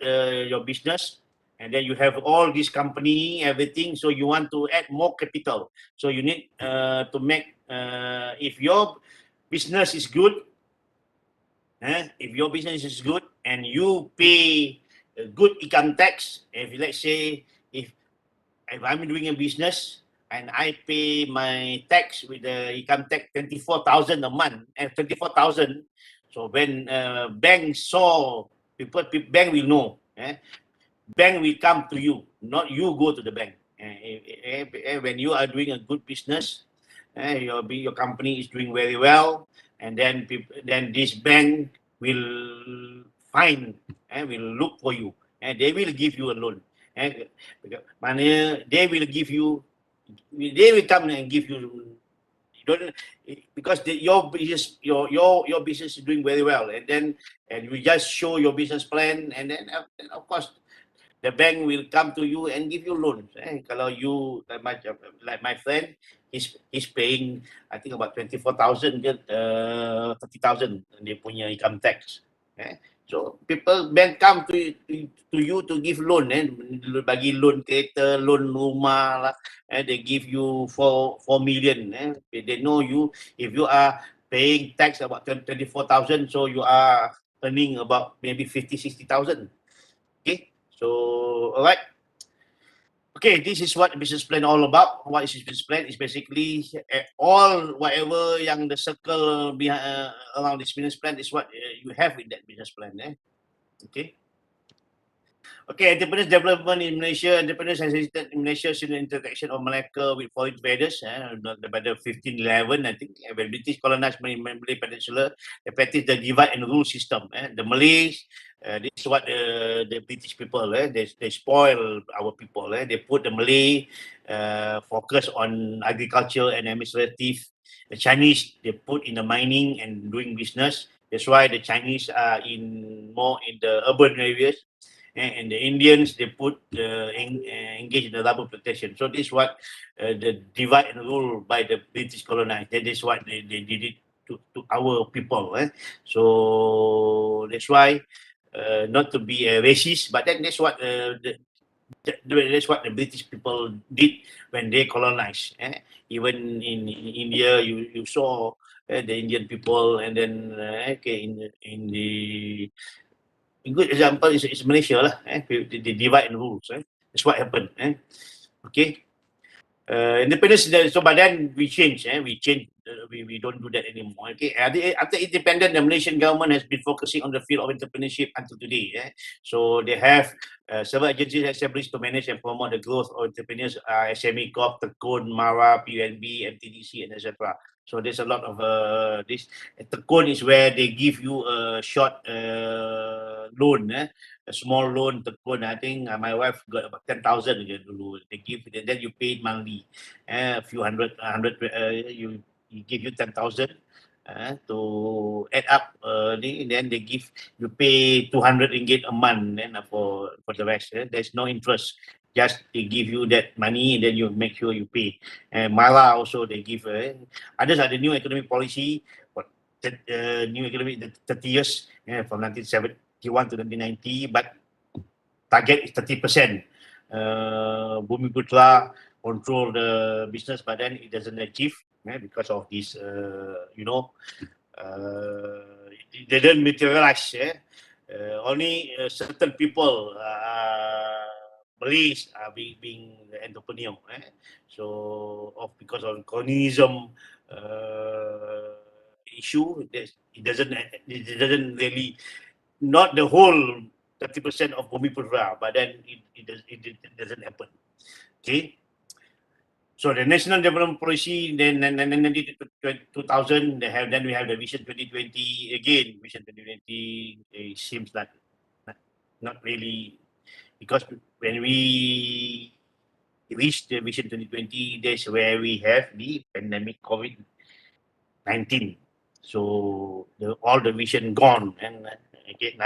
Speaker 1: your business. And then you have all this company, everything. So you want to add more capital. So you need to make, if your business is good, and you pay a good income tax. If let's say if I'm doing a business and I pay my tax with the income tax 24,000 a month and 24,000. So when bank saw bank will know. Bank will come to you, not you go to the bank. When you are doing a good business, your company is doing very well, and then then this bank will find and will look for you, and they will give you a loan. And they will give you, they will come and give you. You don't, because your business, your business is doing very well, and then you just show your business plan, and then of course the bank will come to you and give you loans. Kalau you like my friend, he's paying I think about 24,000 ke 30,000 dia punya income tax. So people bank come to you to give loan, bagi loan kereta, loan rumah lah. They give you 4 million. They know you, if you are paying tax about 24,000, so you are earning about maybe 50-60,000. Okay, so all right. Okay, this is what business plan all about. What is business plan? It's basically all whatever yang the circle behind around this business plan is what you have in that business plan. Okay. Okay, entrepreneurs development in Malaysia. Entrepreneurs has existed in Malaysia since the interaction of Malacca with foreign traders. By the 1511, I think, when British colonized Malay Peninsula, they practiced the divide and rule system. The Malays, this is what the British people, they spoil our people. They put the Malay focus on agriculture and administrative. The Chinese, they put in the mining and doing business. That's why the Chinese are more in the urban areas. And the Indians, they put engage in the rubber plantation. So this is what the divide and rule by the British colonized. That is what they did it to our people. So that's why not to be a racist, but then that's what that's what the British people did when they colonized. Even in India, you saw the Indian people, and then in the a good example is Malaysia lah. The divide and rules. That's what happened. Okay. Independence. So, but then we change. We change. We don't do that anymore. Okay. After independence, the Malaysian government has been focusing on the field of entrepreneurship until today. So they have several agencies established to manage and promote the growth of entrepreneurs. SME Corp, Tekun, Mara, PUNB, MTDC, and etc. So there's a lot of this. Tekun is where they give you a short loan, a small loan. Tekun, I think my wife got about 10,000 dulu. They give, and then you pay it monthly. A few hundred, you give you 10,000 to add up. Then they give, you pay 200 ringgit a month. Then for the rest, there's no interest. Just they give you that money, and then you make sure you pay. Mala also they give. Others are the new economic policy. New economic 30 years from 1971 to 1990, but target is 30%. Bumi Putra control the business, but then it doesn't achieve because of this. It didn't materialize. Only certain people, Malays, are being the entrepreneur. So, because of colonialism issue, it doesn't really, not the whole 30% of Bumi Putra, but then it doesn't happen. Okay. So the National Development Policy, then 2000, then we have the Vision 2020 again. Vision 2020 seems like not really, because when we reach the Vision 2020, that's where we have the pandemic COVID-19. So all the vision gone, and again,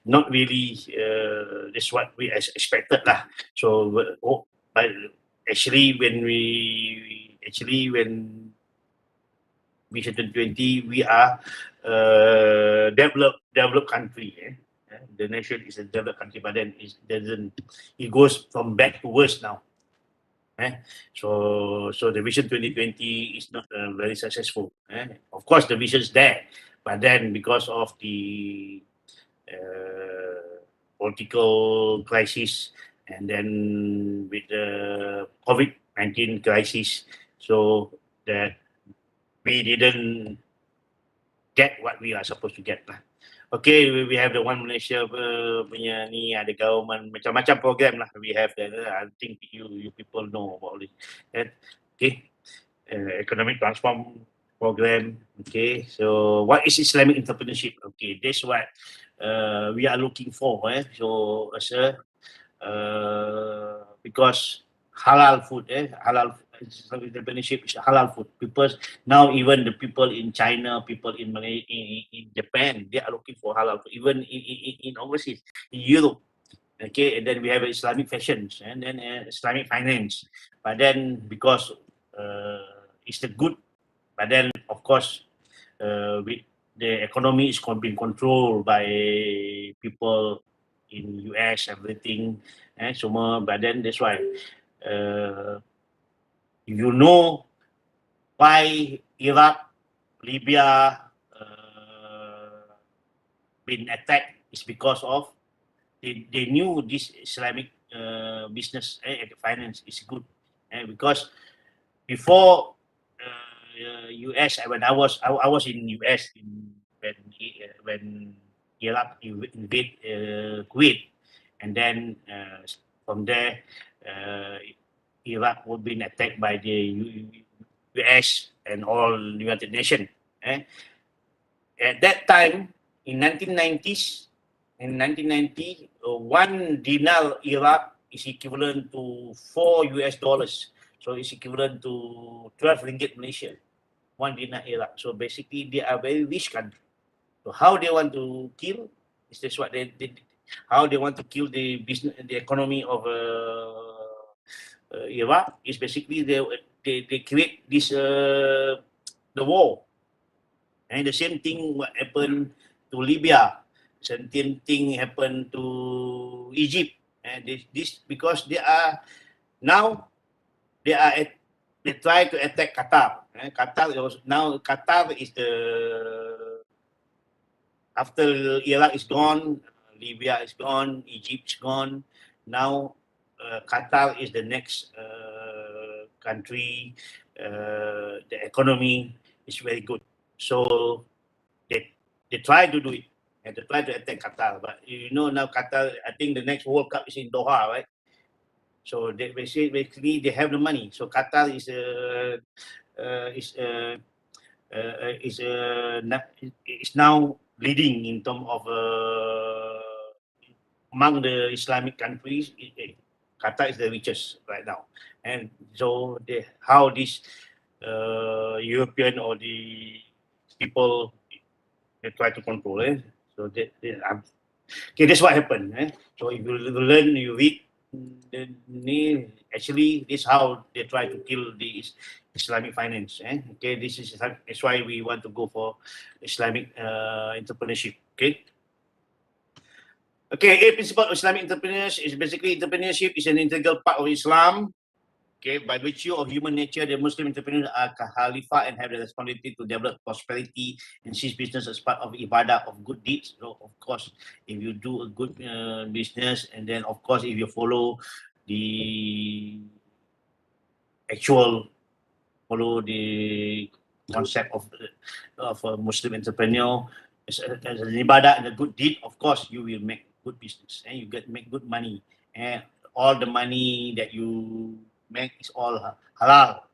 Speaker 1: not really. That's what we expected lah. So, but actually, when Vision 2020, we are developed country. The nation is a developed country, but then it goes from bad to worse now. So the Vision 2020 is not very successful. Of course, the vision is there, but then because of the political crisis, and then with the COVID-19 crisis, so that we didn't get what we are supposed to get lah. Okay, we have the One Malaysia punya ni, ada government macam-macam program lah. We have that. I think you people know about it. Okay, economic transform program. Okay, so what is Islamic entrepreneurship? Okay, that's what we are looking for. So as a because halal food, halal Islamic entrepreneurship is halal food. People now, even the people in China, people in Malaysia, in Japan, they are looking for halal food. Even in overseas, in Europe. Okay, and then we have Islamic fashions, and then Islamic finance. But then because it's the good, but then of course with the economy is being controlled by people in US, everything, semua. But then that's why you know why Iraq, Libya been attacked is because of they knew this Islamic business finance is good, because before US, when I was in US when Iraq invade Kuwait, and then from there Iraq was being attacked by the US and all United Nations. At that time, in 1990s, in 1990, 1 dinar Iraq is equivalent to $4. So it's equivalent to 12 ringgit Malaysia, 1 dinar Iraq. So basically, they are very rich country. So how they want to kill? Is this what they how they want to kill the business, the economy of Iraq? Is basically they create this the war. And the same thing what happened to Libya. Same thing happened to Egypt. And this because they are now they try to attack Qatar. Qatar is the after Iraq is gone, Libya is gone, Egypt is gone. Now Qatar is the next country. The economy is very good. So they try to do it, and they try to attack Qatar. But you know now Qatar, I think the next World Cup is in Doha, right? So they basically they have the money. So Qatar is now leading in terms of among the Islamic countries. Qatar is the richest right now, and so how this European or the people they try to control. So okay, that's what happened. So if you learn, you read. Actually, this is how they try to kill the Islamic finance. Okay, that's why we want to go for Islamic entrepreneurship. Okay, a principle of Islamic entrepreneurship is basically entrepreneurship is an integral part of Islam. Okay, by virtue of human nature, the Muslim entrepreneurs are Khalifa and have the responsibility to develop prosperity and seize business as part of ibadah of good deeds. So, of course, if you do a good business, and then, of course, if you follow the concept of a Muslim entrepreneur as an ibadah and a good deed, of course, you will make good business and you make good money. And all the money that you make is all halal,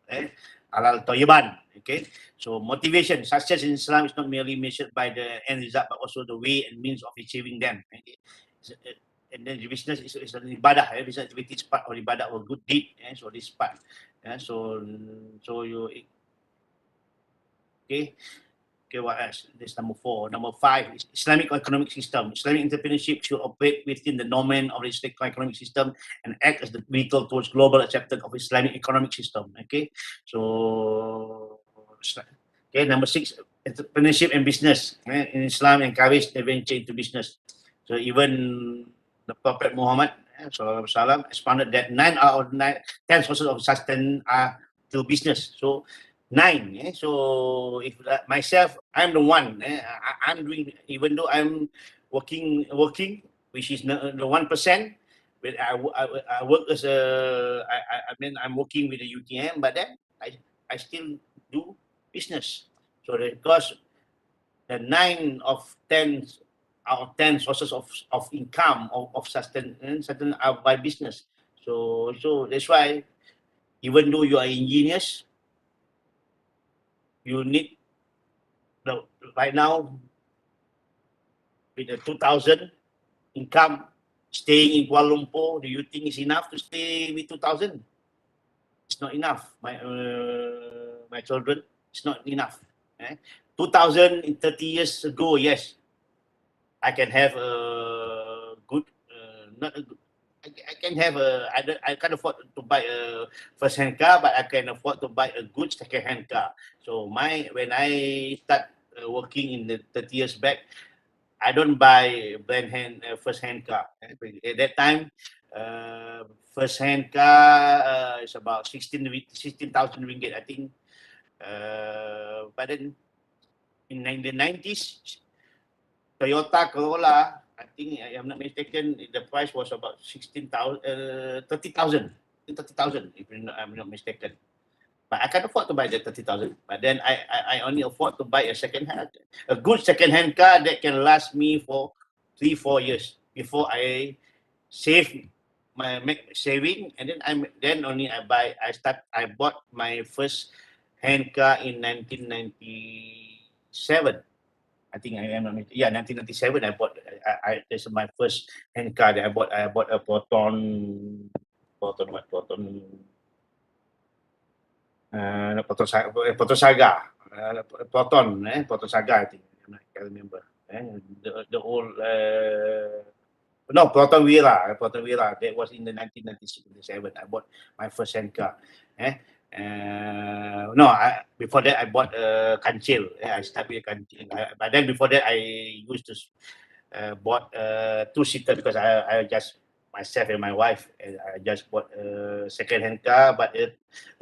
Speaker 1: halal tayyiban. Okay, so motivation, success in Islam is not merely measured by the end result, but also the way and means of achieving them. And then the business is an ibadah. Business activity is part of ibadah or good deed. So this part. So you okay. Okay, what else? This number 4. Number 5 is Islamic economic system. Islamic entrepreneurship should operate within the domain of the Islamic economic system and act as the vehicle towards global acceptance of Islamic economic system. Okay, so okay, number 6, entrepreneurship and business. In Islam, encourage the venture into business. So even the Prophet Muhammad Sallallahu Alaihi Wasallam expounded that 9 out of 10 sources of sustenance are through business. So 9. So if myself, I'm the one. I'm doing, even though I'm working which is the 1%. When I work as I mean, I'm working with the UTM, but then I still do business. So because the 9 of 10 out of 10 sources of income of sustenance are by business. So that's why even though you are engineers, you need right now with the 2,000 income staying in Kuala Lumpur, do you think it's enough to stay with 2,000? It's not enough. My children, it's not enough. 2,000 in 30 years ago, yes, I can have a good, not a good. I can have I can't afford to buy a first-hand car, but I can afford to buy a good second-hand car. So when I start working in the 30 years back, I don't buy first-hand car. At that time, first-hand car is about 16,000 ringgit, I think. But then in the 90s, Toyota Corolla, I think, I am not mistaken, the price was about 30,000, 30,000, if I'm not mistaken. But I can afford to buy the 30,000. But then I only afford to buy a good second-hand car that can last me for 3-4 years before I make saving, and then only I bought my first hand car in 1997. I think I am 1997. I bought. This is my first hand car that I bought. I bought a Proton. Proton Saga. Proton Saga. I think. I can't remember. The old. No, Proton Vira. That was in the 1997. I bought my first hand car. No, before that I bought a Kancil. I started with Kancil. But then before that I used to bought a two-seater because I just myself and my wife. I just bought a second-hand car, but a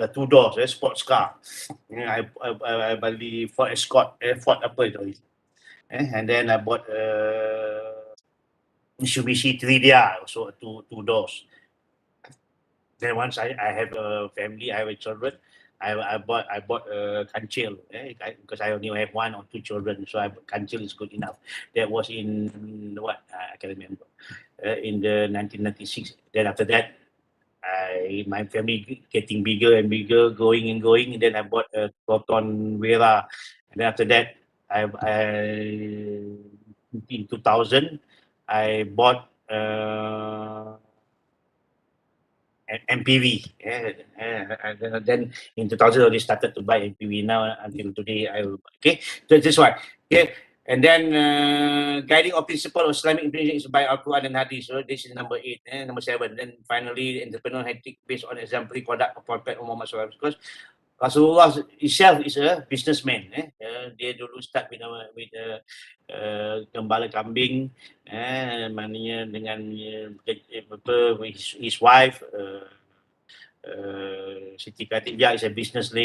Speaker 1: two doors, a sports car. I beli Ford Escort, Ford apa itu? And then I bought a Mitsubishi 3DR, also two doors. Then once I have a family, I have a children, I bought a Kancil because I only have 1 or 2 children, so Kancil is good enough. That was in what I can remember in the 1996. Then after that, my family getting bigger and bigger, going. And then I bought a Proton Vera, and then after that, in 2000, I bought. MPV. And then in 2000, I already started to buy MPV. Now until today, okay. So this one, okay. And then guiding of principle of Islamic implementation is by Al-Quran and Hadith. So this is number 8. Number 7. Then finally, entrepreneurial ethic based on exemplary conduct of Prophet Muhammad SAW. Because Rasulullah itself is a businessman. Dia dulu start with gembala kambing, maknanya dengan his wife, Siti Khatijah is a business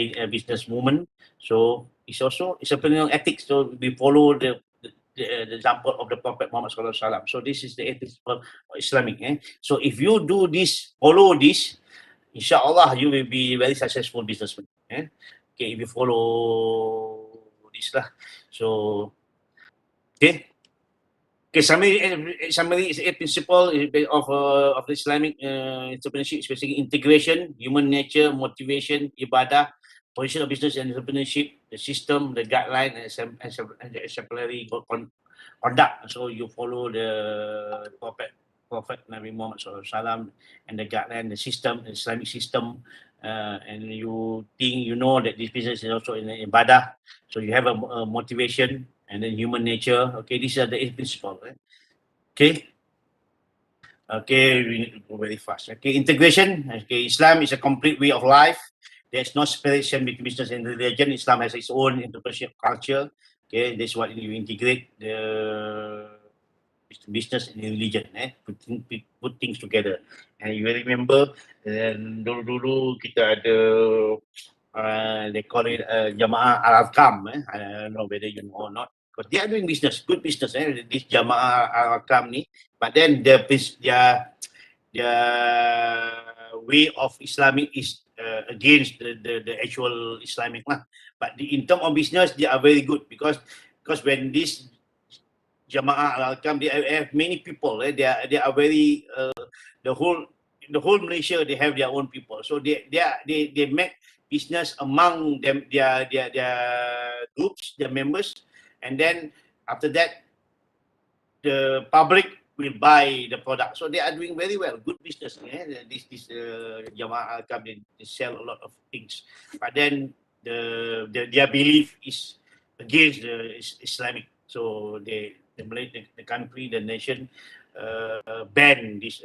Speaker 1: woman. So it's also entrepreneurial ethics. So we follow the example of the Prophet Muhammad SAW. So this is the ethics of Islamic. So if you do this, follow this, inshallah you will be very successful businessman. Okay, if you follow this lah. So okay. Okay, summary is a principle of the Islamic entrepreneurship, especially integration, human nature, motivation, ibadah, position of business and entrepreneurship, the system, the guideline, and the exemplary conduct. So you follow the Prophet Nabi Muhammad SAW and the guideline, the system, the Islamic system, and you think you know that this business is also in ibadah. So you have a motivation. And then human nature. Okay, these are the 8 principles. Okay. Okay, we need to go very fast. Okay, integration. Okay, Islam is a complete way of life. There's no separation between business and religion. Islam has its own entrepreneurship culture. Okay, that's what you integrate the business and religion. Put things together. And you remember, dulu kita ada they call it Jamaah Al-Arkam. I don't know whether you know or not. Because they are doing business, good business. This Jamaah Al-Arkam ni, But then their way of Islamic is against the actual Islamic lah. But in terms of business, they are very good because when this Jamaah come, they have many people. They are very the whole Malaysia, they have their own people. So they make business among them, their groups, their members, and then after that the public will buy the product. So they are doing very well, good business. This Jamaah come, they sell a lot of things, but then their belief is against the Islamic. So the country, the nation ban this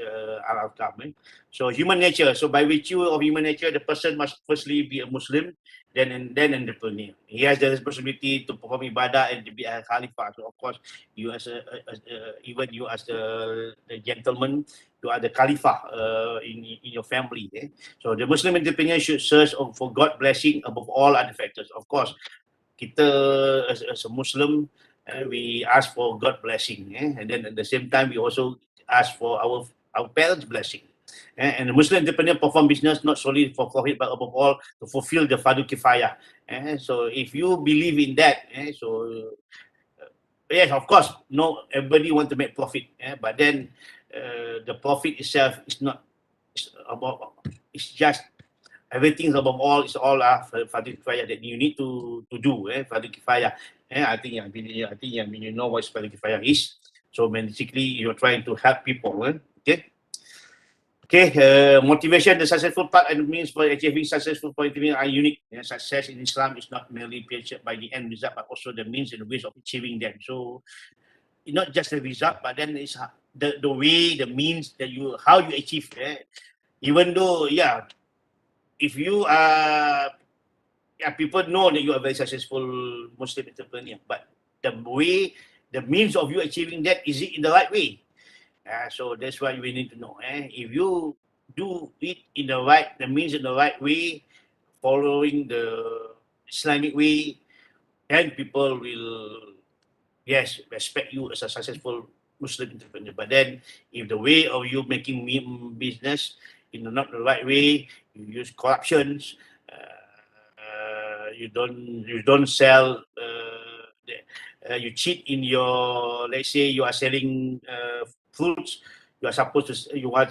Speaker 1: al-Alqam. So human nature. So by virtue of human nature, the person must firstly be a Muslim, then entrepreneur. He has the responsibility to perform ibadah and to be a Khalifah. So of course, you as even you as the gentleman, you are the Khalifah in your family. So the Muslim entrepreneur should search for God blessing above all other factors. Of course, kita as a Muslim, we ask for God blessing, and then at the same time we also ask for our parents' blessing. And the Muslim entrepreneur perform business not solely for profit, but above all to fulfill the fardu kifayah. So if you believe in that, yes, of course, no, everybody want to make profit, but then the profit itself is not. It's just everything above all is all fardu kifayah that you need to do. Fardu kifayah. I think you know what fardu kifayah is. So basically, you're trying to help people. Okay. Motivation, the successful part and means for achieving successful motivation are unique. Success in Islam is not merely measured by the end result, but also the means and the ways of achieving them. So not just the result, but then it's the way, the means that how you achieve. Even though, if you are, people know that you are a very successful Muslim entrepreneur, but the way, the means of you achieving that, is it in the right way? So that's why we need to know. If you do it in the means in the right way, following the Islamic way, then people will, yes, respect you as a successful Muslim entrepreneur. But then, if the way of you making business in not the right way, you use corruptions, you don't sell, you cheat in your, let's say you are selling fruits, you are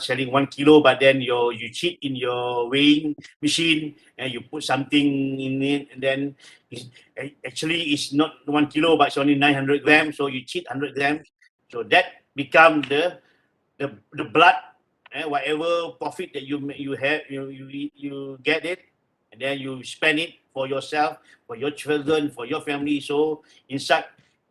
Speaker 1: selling 1 kilo, but then you cheat in your weighing machine and you put something in it, and then actually it's not 1 kilo, but it's only 900 grams, so you cheat 100 grams. So that become the blood, whatever profit that you have, you get it, and then you spend it for yourself, for your children, for your family. So inside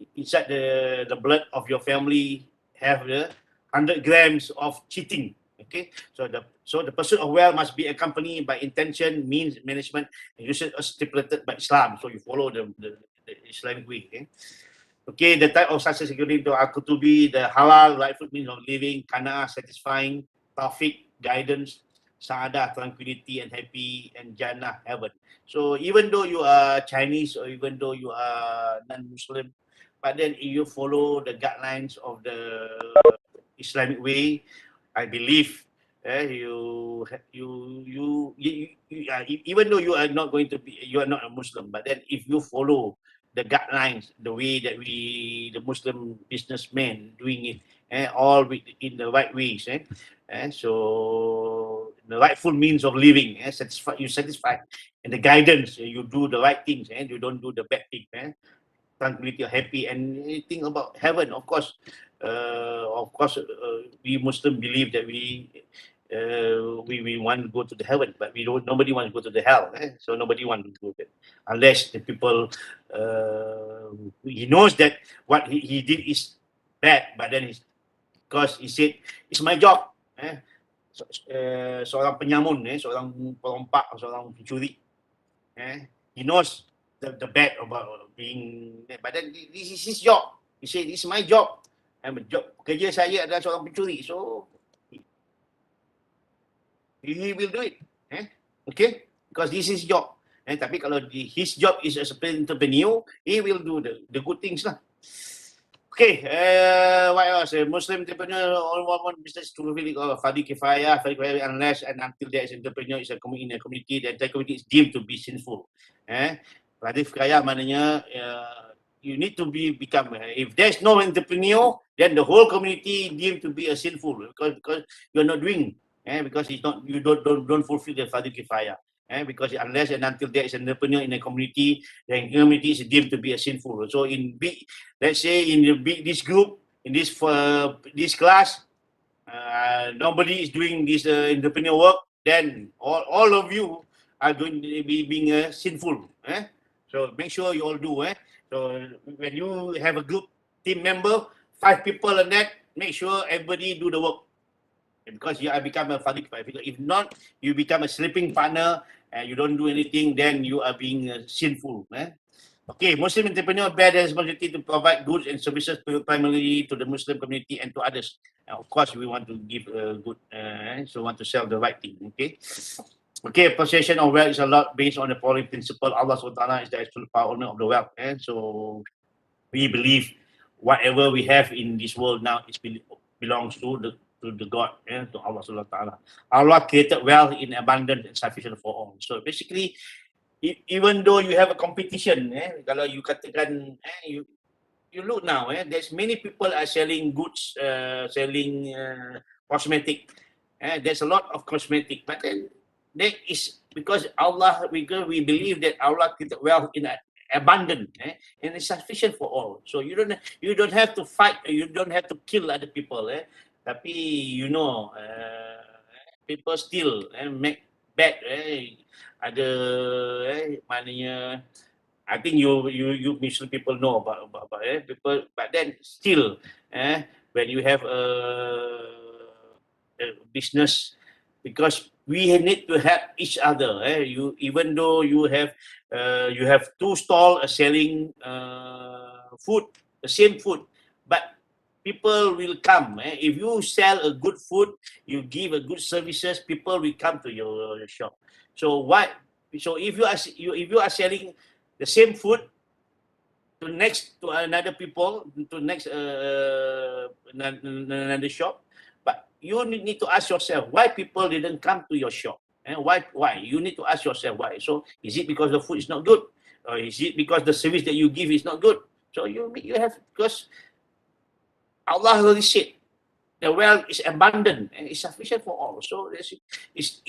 Speaker 1: the blood of your family have the 100 grams of cheating. Okay, so the pursuit of wealth must be accompanied by intention, means, management, and usage as stipulated by Islam. So you follow the Islamic way. Okay, the type of success according to Al-Qutubi, the halal, rightful means of living, qana'ah, satisfying, tawfiq, guidance, sa'adah, tranquility and happy, and jannah, heaven. So even though you are Chinese or even though you are non-Muslim, but then if you follow the guidelines of the Islamic way, I believe even though you are not going to be, you are not a Muslim, but then if you follow the guidelines, the way that the Muslim businessmen doing it, all in the right ways, so the rightful means of living, satisfied, and the guidance, you do the right things, and you don't do the bad thing, tranquility, happy, and anything about heaven. Of course, we Muslim believe that we want to go to the heaven, but nobody wants to go to the hell. So nobody wants to go there unless the people, he knows that what he did is bad, but then because he said it's my job. Seorang penyamun, seorang perompak, seorang pencuri, he knows the bad about being, but then this is his job. He said this is my job. Kerja saya adalah seorang pencuri, so he will do it. Okay, because this is his job. Tapi kalau his job is as a entrepreneur, he will do the good things lah. Okay, what else? Muslim entrepreneur all want business to really Fadi Kifaya, unless and until there is entrepreneur is a in a community, the entire community is deemed to be sinful. Fadi Kifaya maknanya you need to become. If there's no entrepreneur, then the whole community deemed to be a sinful because you're not doing. Because it's not you don't fulfill the Fadi Kifaya. Because unless and until there is an entrepreneur in a community, the community is deemed to be a sinful. So in big, let's say in this group, in this class, nobody is doing this entrepreneur work, then all of you are going to be being sinful. So make sure you all do. So when you have a group team member, 5 people on that, make sure everybody do the work. Because you become a Fadi Kifaya. If not, you become a sleeping partner and you don't do anything, then you are being sinful. Okay, Muslim entrepreneur bear the responsibility to provide goods and services primarily to the Muslim community and to others. Of course, we want to give good, so want to sell the right thing. Okay, possession of wealth is allowed based on the following principle. Allah SWT is the absolute power owner of the wealth. So we believe whatever we have in this world now is belongs to the God, to Allah SWT. Allah created wealth in abundance and sufficient for all. So basically, even though you have a competition, kalau you katakan, you look now, there's many people are selling goods, selling cosmetic. There's a lot of cosmetic, but then that is because we believe that Allah created wealth in abundant, and it's sufficient for all. So you don't have to fight, you don't have to kill other people. Tapi people still make bad. Ada maknanya I think you Muslim people know about people, but then still, when you have a business, because we need to help each other. You even though you have 2 stalls selling food, the same food, but people will come. If you sell a good food, you give a good services, people will come to your shop. So what? So if you are selling the same food to another people, to next another shop, but you need to ask yourself why people didn't come to your shop, and why you need to ask yourself why. So is it because the food is not good, or is it because the service that you give is not good? So you have, because Allah already said the wealth is abundant and is sufficient for all. So it's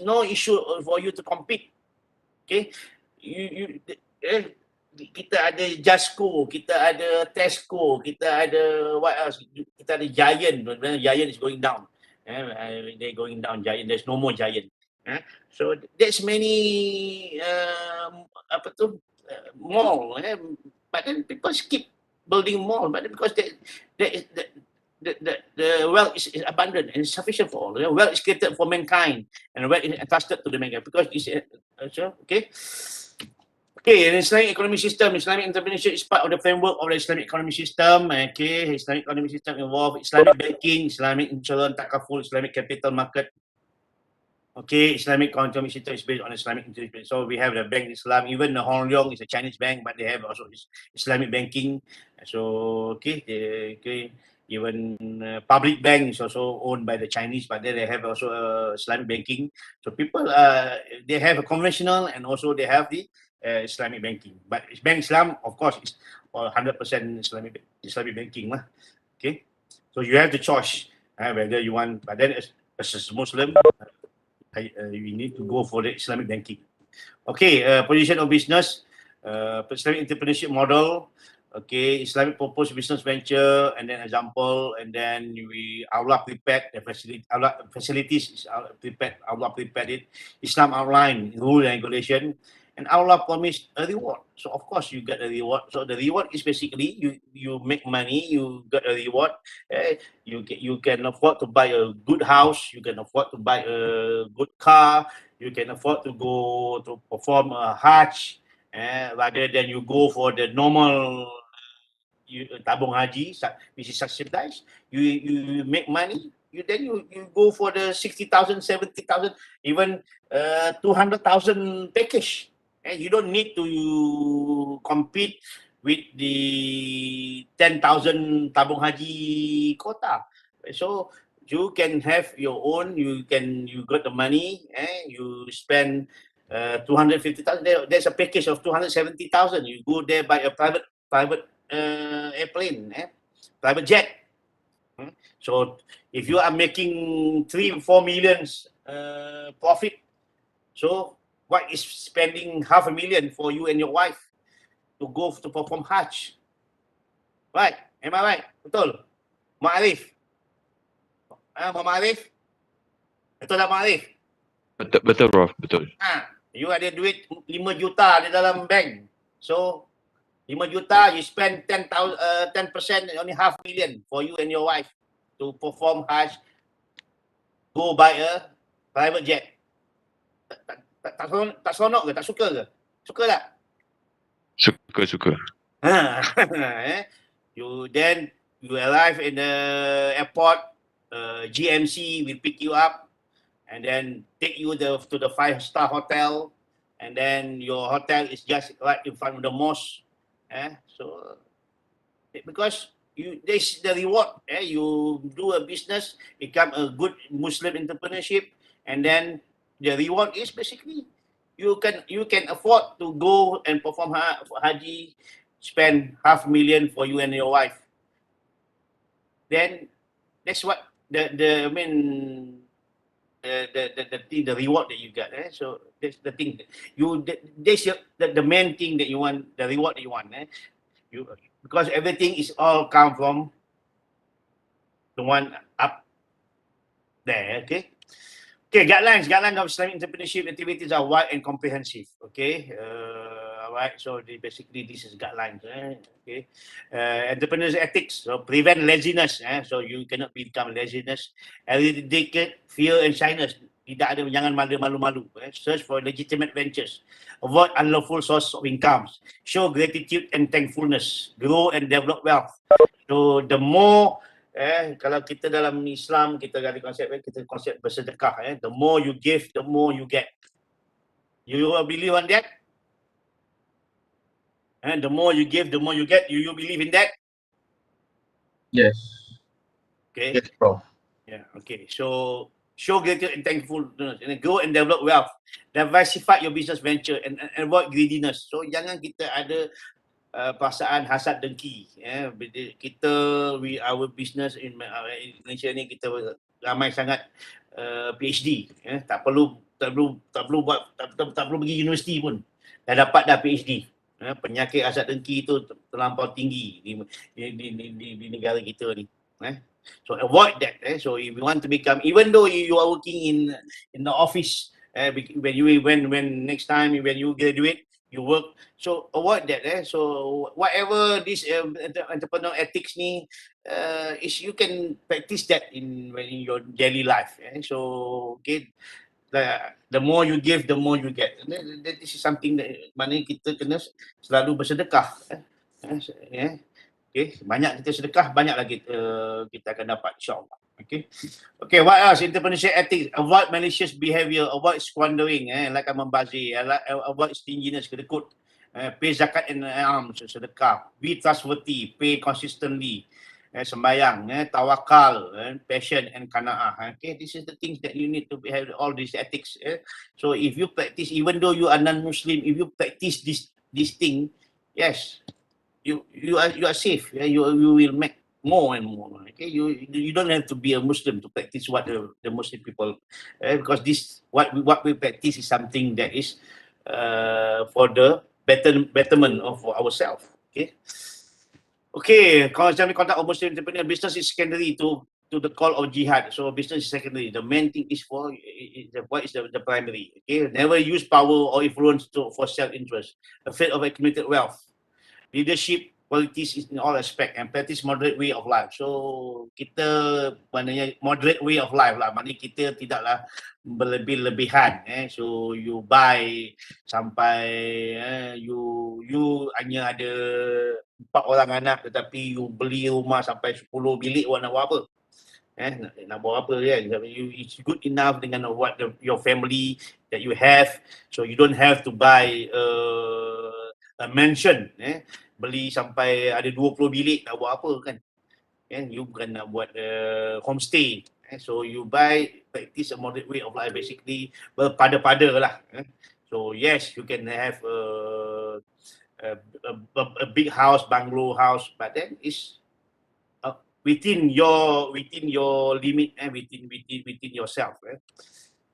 Speaker 1: no issue for you to compete. Okay, kita ada Jasco, kita ada Tesco, kita ada what else? Kita ada Giant. Giant is going down. They're going down. Giant. There's no more Giant. So there's many mall. But then people keep building mall. But then because the wealth is abundant and sufficient for all. The wealth is created for mankind, and wealth is entrusted to the mankind because it's okay. Okay, the Islamic economic system, Islamic entrepreneurship is part of the framework of the Islamic economic system. Okay, Islamic economic system involve Islamic banking, Islamic insurance, takaful, Islamic capital market. Okay, Islamic economic system is based on Islamic interest. So we have the Bank Islam. Even the Hong Leong is a Chinese bank, but they have also Islamic banking. So even public bank is also owned by the Chinese, but then they have also Islamic banking. So people they have a conventional and also they have the Islamic banking. But Bank Islam, of course, is 100% Islamic banking lah. Okay, so you have the choice whether you want. But then as a Muslim, we need to go for the Islamic banking. Okay, position of business, Islamic entrepreneurship model. Okay, Islamic proposed business venture, and then example, and then Allah prepared the facilities. Allah prepared it. Islam outline rule and regulation, and Allah promised a reward. So of course you get a reward. So the reward is basically you make money, you get a reward. You can afford to buy a good house. You can afford to buy a good car. You can afford to go to perform a Hajj. Rather than you go for the normal tabung haji, which is subsidized, you make money, you go for the 60,000, 70,000, even 200,000 package. And you don't need to compete with the 10,000 tabung haji quota. So you can have your own, you got the money, you spend 250,000. There's a package of 270,000. You go there by a private airplane, private jet. So if you are making 3-4 millions profit, so what is spending $500,000 for you and your wife to go to perform Hajj? Right? Am I right? Betul? Mak Arif? Mak Arif? Betul tak Mak Arif?
Speaker 5: Betul Prof, betul.
Speaker 1: You ada duit 5 juta di dalam bank. So 5 juta, you spend 10%, only $500,000 for you and your wife to perform Hajj. Go buy a private jet. Tak seronok ke? Tak suka ke? Suka tak?
Speaker 5: Suka.
Speaker 1: You arrive in the airport, GMC will pick you up and then take you to the 5-star hotel, and then your hotel is just right in front of the mosque. So because this the reward. You do a business, become a good Muslim entrepreneurship, and then the reward is basically you can afford to go and perform haji, spend $500,000 for you and your wife. Then that's what the reward that you get. So that's the thing. That's the main thing that you want, the reward that you want. Because everything is all come from the one up there. Okay, guidelines of Islamic entrepreneurship activities are wide and comprehensive. Okay, all right. So basically, this is guidelines. Okay, entrepreneur's ethics. So prevent laziness. So you cannot become laziness. Eradicate fear and shyness. Tidak ada, jangan malu-malu. Search for legitimate ventures. Avoid unlawful source of incomes. Show gratitude and thankfulness. Grow and develop wealth. So the more kalau kita dalam Islam, kita ada konsep bersedekah. The more you give, the more you get. You believe on that? The more you give, the more you get. You believe in that?
Speaker 5: Yes.
Speaker 1: Okay.
Speaker 5: Yes, Prof.
Speaker 1: Yeah. Okay. So show gratitude and thankfulness, and grow and develop wealth. Diversify your business venture and avoid greediness. So jangan kita ada perasaan hasad dengki. Kita our business in Indonesia ni, kita ramai sangat PhD. Tak perlu buat, tak perlu pergi universiti pun dah dapat dah PhD. Penyakit hasad dengki tu terlampau tinggi di negara kita ni. So avoid that. So if you want to become, even though you are working in the office, when next time when you graduate, you work. So avoid that. So whatever this entrepreneur ethics ni, is you can practice that in your daily life. So okay, the more you give, the more you get. This is something that mana kita kena selalu bersedekah. Okay, banyak kita sedekah, banyak lagi kita akan dapat, insyaAllah. Okay, what else? Entrepreneurship ethics. Avoid malicious behavior. Avoid squandering, like membazir. Avoid stinginess, kedekut. Pay zakat and alms, sedekah. Be trustworthy. Pay consistently. Sembayang, tawakal, passion and qanaah. Okay, this is the things that you need to have, all these ethics. So if you practice, even though you are non-Muslim, if you practice this thing, yes, you are safe. You will make more and more. Okay, you don't have to be a Muslim to practice what the Muslim people, because this what we practice is something that is for the betterment of ourselves. Okay, conduct of Muslim entrepreneur, business is secondary to the call of jihad. So business is secondary. The main thing is what is the primary. Okay, never use power or influence for self-interest. Afraid of accumulated wealth. Leadership qualities is in all aspect, and practice moderate way of life. So kita maknanya moderate way of life lah. Maknanya kita tidaklah berlebih-lebihan. So you buy sampai you hanya ada 4 orang anak, tetapi you beli rumah sampai 10 bilik, nak buat apa? Nak buat apa kan? It's good enough dengan what your family that you have. So you don't have to buy a mansion. beli sampai ada 20 bilik nak buat apa kan? You bukan nak buat homestay. So you practice a moderate way of life, basically berpada-pada lah. So yes, you can have a big house, bungalow house, but then it's within your limit and within yourself.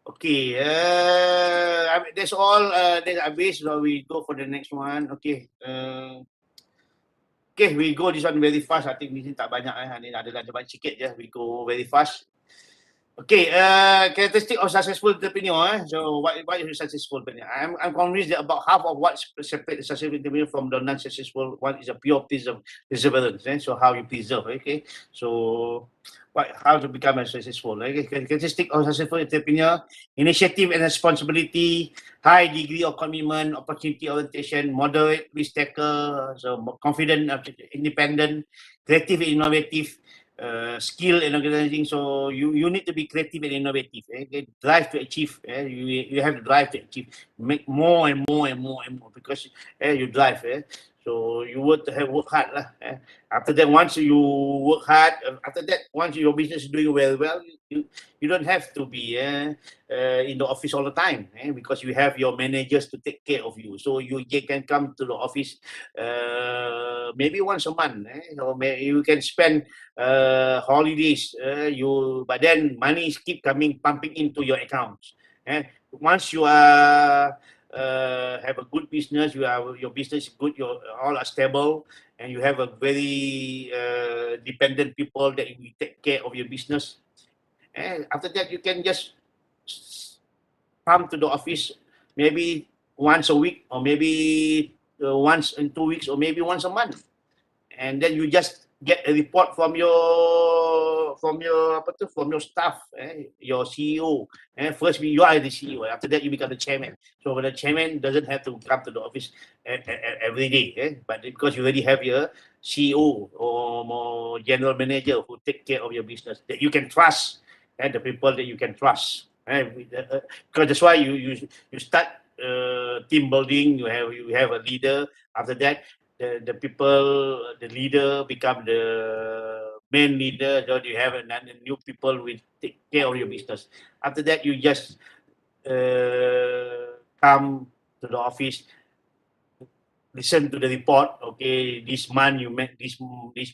Speaker 1: Okay, I mean, that's all. Then habis, so we go for the next one. Okay, okay, we go this one very fast. I think ni tak banyak ni ada banyak sikit je. We go very fast. Okay, characteristic of successful entrepreneur. So what is a successful entrepreneur? I'm convinced that about half of what separates a successful entrepreneur from the non-successful one is a pure perseverance. So how you preserve, okay? So how to become a successful? Okay? Characteristic of successful entrepreneur: initiative and responsibility, high degree of commitment, opportunity orientation, moderate risk taker, so confident, independent, creative, innovative. Skill and organizing. So you need to be creative and innovative. Drive to achieve. You have to drive to achieve. Make more and more and more and more because you drive. So you work hard lah. After that, once you work hard, once your business is doing well, you don't have to be in the office all the time because you have your managers to take care of you. So you can come to the office maybe once a month. So you can spend holidays. But then money keep pumping into your accounts. Once you are have a good business, your business is good, all are stable, and you have a very dependent people that will take care of your business. And after that, you can just come to the office maybe once a week, or maybe once in 2 weeks, or maybe once a month, and then you just get a report from your staff, your CEO. First you are the CEO. After that you become the chairman. So the chairman doesn't have to come to the office every day, but because you already have your CEO or more general manager who take care of your business that you can trust, and the people that you can trust. Because that's why you start team building. You have a leader. After that, the people, the leader become the main leader. So you have another new people will take care of your business. After that, you just come to the office, listen to the report. Okay, this month you make this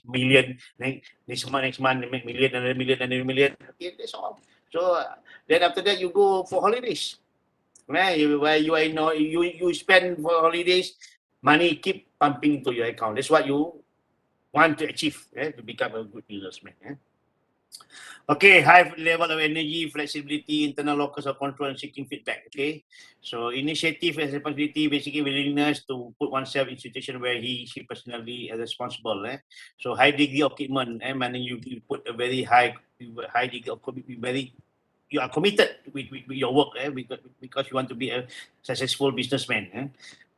Speaker 1: million. Next month you make million, another million, another million. Okay, that's all. So then after that you go for holidays. Where you spend for holidays, money keep pumping into your account. That's what you want to achieve to become a good businessman. Okay, high level of energy, flexibility, internal locus of control, and seeking feedback. Okay, so initiative and responsibility, basically willingness to put oneself in situation where she personally is responsible. So high degree of commitment, meaning you put a very high degree of commitment, you are committed with your work because you want to be a successful businessman.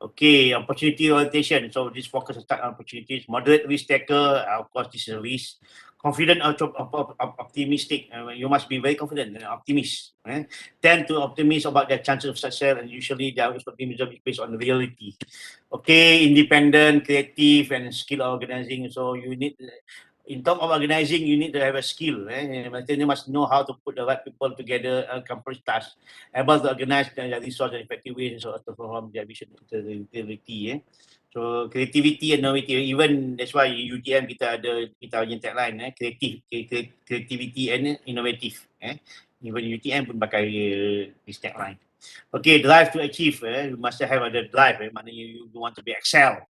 Speaker 1: Okay, opportunity orientation. So this focus on opportunities. Moderate risk taker. Of course, this is a risk. Confident or optimistic. You must be very confident and optimist. Tend to optimist about their chances of success, and usually their optimism is based on reality. Okay, independent, creative, and skill organizing. So you need, in terms of organizing, you need to have a skill. You must know how to put the right people together, accomplish tasks, able to organize their resources in effective ways, so to perform their vision integrity. So creativity and innovative. Even that's why UTM kita punya tagline, creativity and innovative. Even UTM pun pakai this tagline. Okay, drive to achieve. You must have the drive. Maknanya you want to be excel.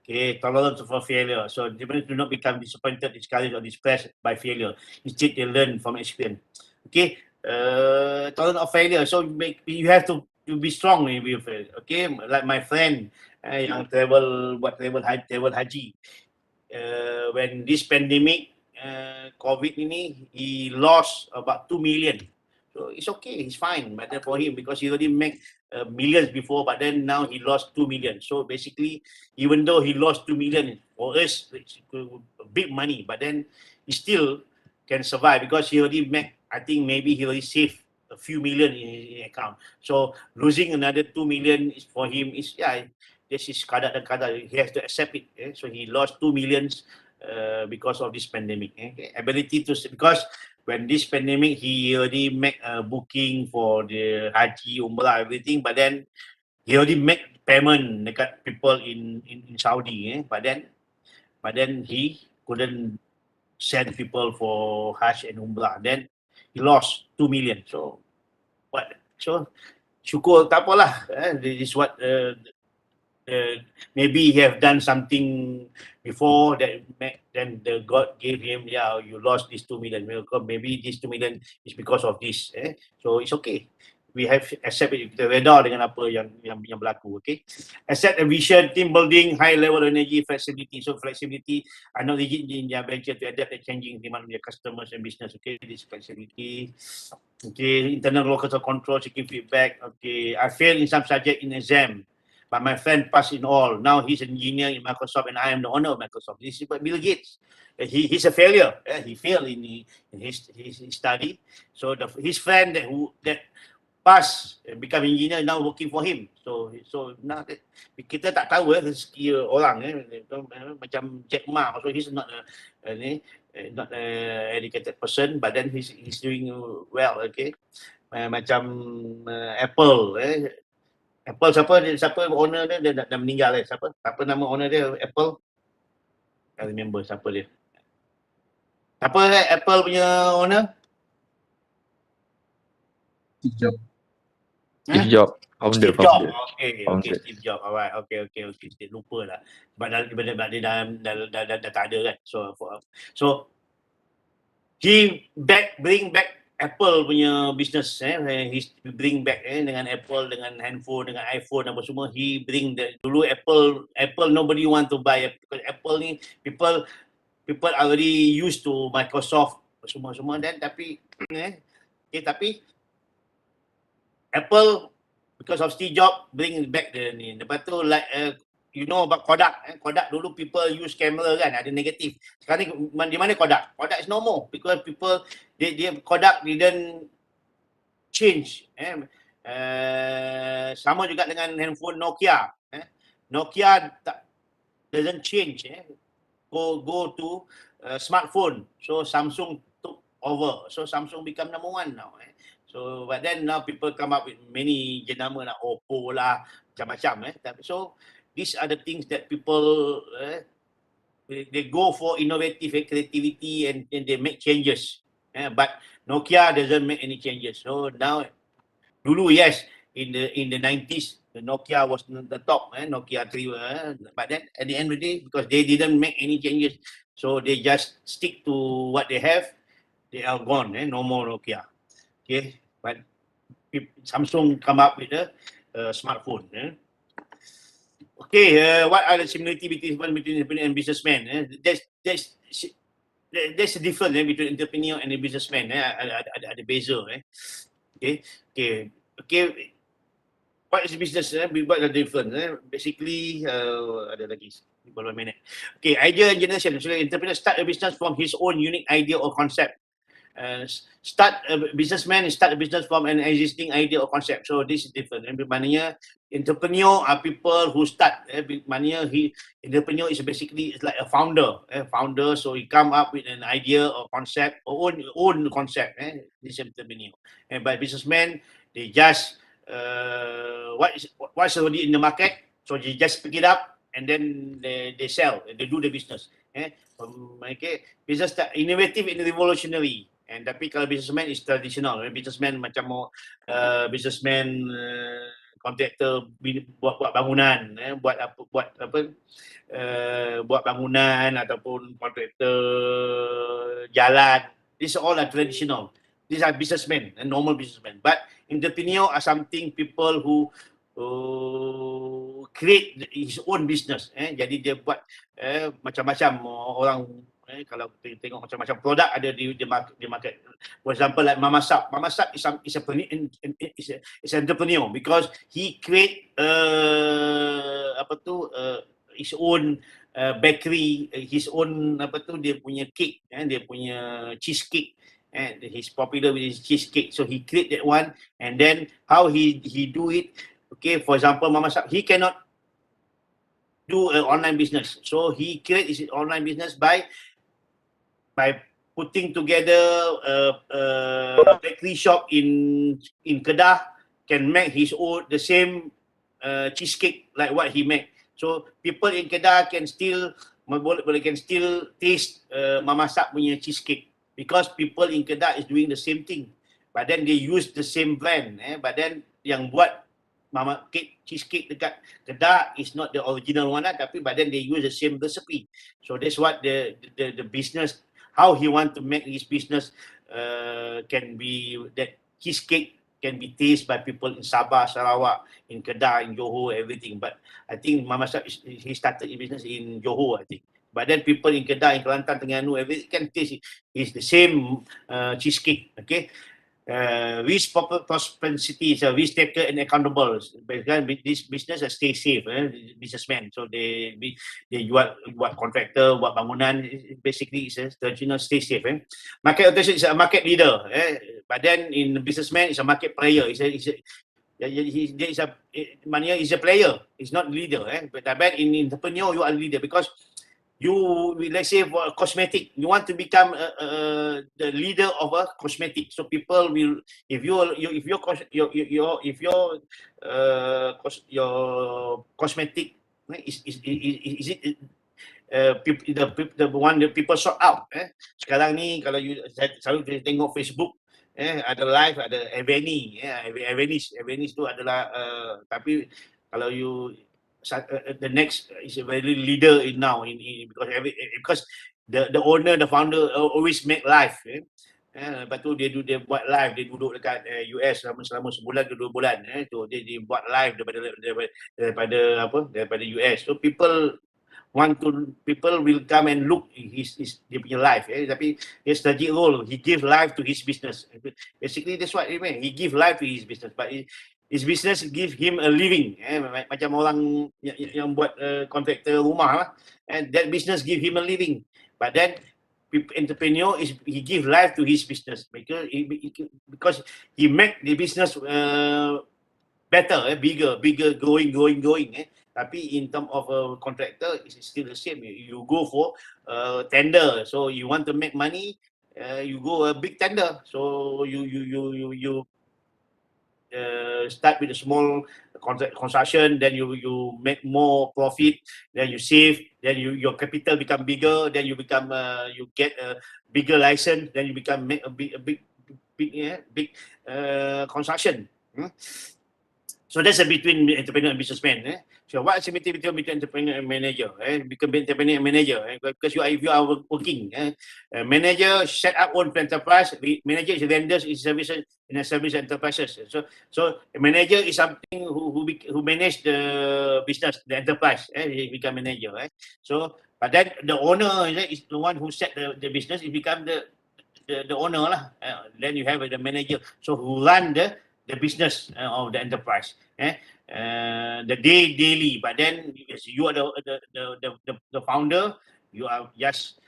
Speaker 1: Okay, tolerance for failure. So they do not become disappointed, discouraged, or depressed by failure. Instead, they learn from experience. Okay, tolerance of failure. So you have to be strong when you fail. Okay, like my friend yang travel haji. When this pandemic, COVID ini, he lost about 2 million. So it's okay, it's fine. But then for him, because he already make millions before, but then now he lost 2 million. So basically, even though he lost 2 million, for us, it's big money, but then he still can survive because he already make, I think maybe he already saved a few million in his account. So losing another 2 million is for him is this is kadar dan kadar. He has to accept it. So he lost 2 million because of this pandemic. Ability to, because when this pandemic, he already make a booking for the haji, umrah, everything, but then he already make payment dekat people in Saudi. But then he couldn't send people for Hajj and Umrah. Then he lost 2 million. So what? So syukur tak apalah. This is what maybe he have done something before that then the God gave him, you lost this 2 million. Maybe this 2 million is because of this. So it's okay. We have accept it, kita reda dengan apa yang berlaku. Okay, accept a vision, team building, high level energy, flexibility. So flexibility, I know rigid in their venture to adapt the changing demand of their customers and business. Okay, this flexibility. Okay, internal local control, seeking feedback. Okay, I failed in some subject in exam, but my friend passed in all. Now he's an engineer in Microsoft and I am the owner of Microsoft. This is Bill Gates. He's a failure. He failed in his study. So his friend that pass become engineer now working for him. So now kita tak tahu rezeki orang macam Jack Ma. So he's not not a educated person, but then he's doing well. Okay, macam Apple. Apple siapa owner dia dah meninggal. Siapa nama owner dia Apple? I remember siapa dia. Siapa Apple punya owner?
Speaker 5: Steve Jobs, founder.
Speaker 1: Okay, Steve Jobs. Alright, okay. Saya lupa lah. Sebab dia dah tak ada kan. So he bring back Apple punya business. He bring back dengan Apple, dengan handphone, dengan iPhone apa semua. He bring dulu Apple nobody want to buy because Apple ni people already used to Microsoft semua dan tapi tapi Apple, because of Steve Jobs, bring back ni. Lepas tu like you know about Kodak. Kodak dulu people use camera kan, ada negatif. Sekarang ni di mana Kodak? Kodak is no more because people Kodak didn't change. Sama juga dengan handphone Nokia. Nokia doesn't change. Go to smartphone. So Samsung took over. So Samsung become number one now. So but then now people come up with many jenama lah, Oppo lah, macam-macam. So these are the things that people they go for innovative creativity and they make changes. But Nokia doesn't make any changes. So now dulu yes, in the 90s the Nokia was the top, Nokia 3, but then at the end of the day because they didn't make any changes, so they just stick to what they have, they are gone, no more Nokia. Okay, but Samsung come up with a smartphone. Okay, what are the similarity between entrepreneur and businessman? There's a difference between entrepreneur and a businessman. Ada beza. Okay. What is business? What are the difference? Basically, ada lagi beberapa minit. Okay, idea and generation. So, entrepreneur start a business from his own unique idea or concept. Start a business from an existing idea or concept. So this is different. Maknanya entrepreneur are people who start. Maknanya entrepreneur is basically like a founder. Founder, so he come up with an idea or concept or own concept. This is entrepreneur. But businessmen, they just what's already in the market. So they just pick it up and then they sell. They do the business. Okay, business innovative and revolutionary. And tapi kalau businessman is traditional. Businessman macam businessman kontraktor buat bangunan, buat bangunan ataupun kontraktor jalan. These all are traditional. These are businessmen and normal businessmen. But entrepreneur are something people who create his own business. Jadi dia buat macam-macam orang. Kalau kita tengok macam-macam produk ada di market. For example, like Mama Sap. Mama Sap is an entrepreneur because he create his own bakery, his own dia punya cake, dia punya cheesecake. He's popular with his cheesecake, so he create that one. And then how he do it? Okay, for example, Mama Sap, he cannot do an online business. So he create his online business by putting together a bakery shop in Kedah can make his own the same cheesecake like what he make. So people in Kedah can still can still taste Mama Sap punya cheesecake because people in Kedah is doing the same thing. But then they use the same brand. But then yang buat Mama cake cheesecake dekat Kedah is not the original one lah, tapi but then they use the same recipe. So that's what the business, how he want to make his business can be that cheesecake can be tasted by people in Sabah, Sarawak, in Kedah, in Johor, everything. But I think Mama Sap he started his business in Johor, I think. But then people in Kedah, in Kelantan, Terengganu, everything can taste is the same cheesecake. Okay. Risk prosperity is a risk taker and accountable. Because this business stay safe, businessman. So they buat contractor, buat bangunan. Basically, it's a traditional stay safe. Market authority is a market leader. But then in businessman, it's a market player. He's a player. It's not leader. But in entrepreneur, you are a leader because you, let's say for a cosmetic, you want to become the leader of a cosmetic. So people will, if your cosmetic is it the one that people sort out. Sekarang ni kalau you selalu tengok Facebook, ada live, ada Aveni, Aveni tu adalah tapi kalau you the next is a very leader in now in because the owner, the founder always make live. Lepas tu dia buat live, dia duduk dekat US selama sebulan ke 2 bulan. Tu dia buat live daripada US. So people will come and look dia punya life. Tapi dia strategic role, he give life to his business. Basically that's what he mean. He give life to his business, but his business give him a living. Macam orang yang buat kontraktor rumah lah. And that business give him a living. But then entrepreneur is he give life to his business because he make the business better, bigger, growing. Tapi in term of a contractor, it's still the same. You go for tender, so you want to make money, you go a big tender. So you start with a small construction, then you make more profit, then you save, then your capital become bigger, then you become you get a bigger license, then you become make a big construction. So that's a between entrepreneur and businessman. So what's the between entrepreneur and manager? Become entrepreneur and manager. Because if you are working, manager set up own enterprise. Manager is vendors, is services in a service enterprises. So a manager is something who manage the business, the enterprise. He become manager. So but then the owner is the one who set the business. It become the owner lah. Then you have the manager. So who run the business of the enterprise, the daily. But then you are the founder. You are just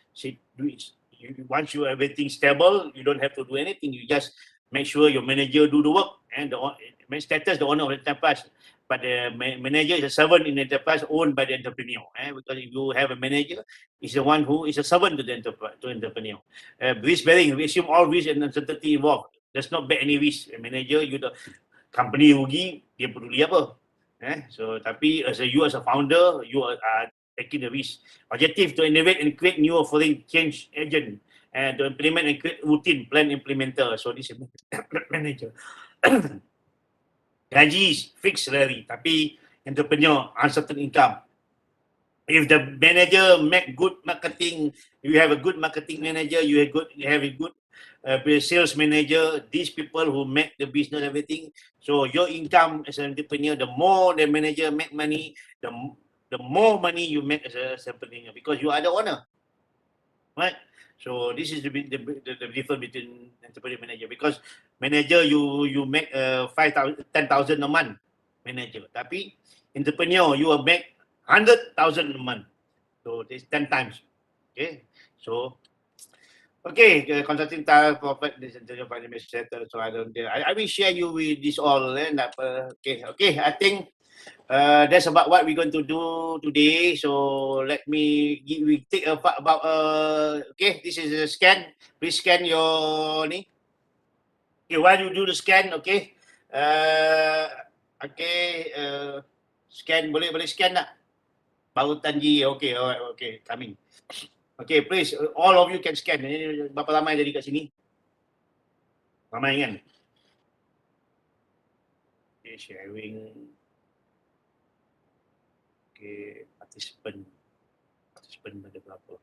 Speaker 1: once you everything stable, you don't have to do anything. You just make sure your manager do the work and the status the owner of the enterprise. But the manager is a servant in the enterprise owned by the entrepreneur. Because if you have a manager, is the one who is a servant to the entrepreneur. Risk bearing, we assume all risk and uncertainty involved. Does not bear any risk. Manager, you the company rugi, dia peduli apa? So tapi as a founder, you are taking the risk. Objective to innovate and create new offering, change agent, and to implement and create routine plan implementer. So this is manager. Gaji is fixed salary, tapi entrepreneur uncertain income. If the manager make good marketing, you have a good marketing manager, you have a good sales manager, these people who make the business everything. So your income as an entrepreneur, the more the manager make money, the more money you make as an entrepreneur because you are the owner, right? So this is the difference between entrepreneur and manager. Because manager you make 5,000, 10,000 a month, manager. Tapi entrepreneur you will make 100,000 a month. So it's 10 times. Okay. So consulting time profit this financial settle. So I will share you with this all. Okay. I think That's about what we're going to do today. So let me we take a part about okay, this is a scan. Please scan your ni. Okay, while you do the scan, okay. Okay, scan boleh scan tak? Baru Tanji, okay, alright, okay, coming. Okay, please, all of you can scan. Ini berapa ramai jadi kat sini? Ramai kan? Okay, sharing. Okay, participant ada berapa?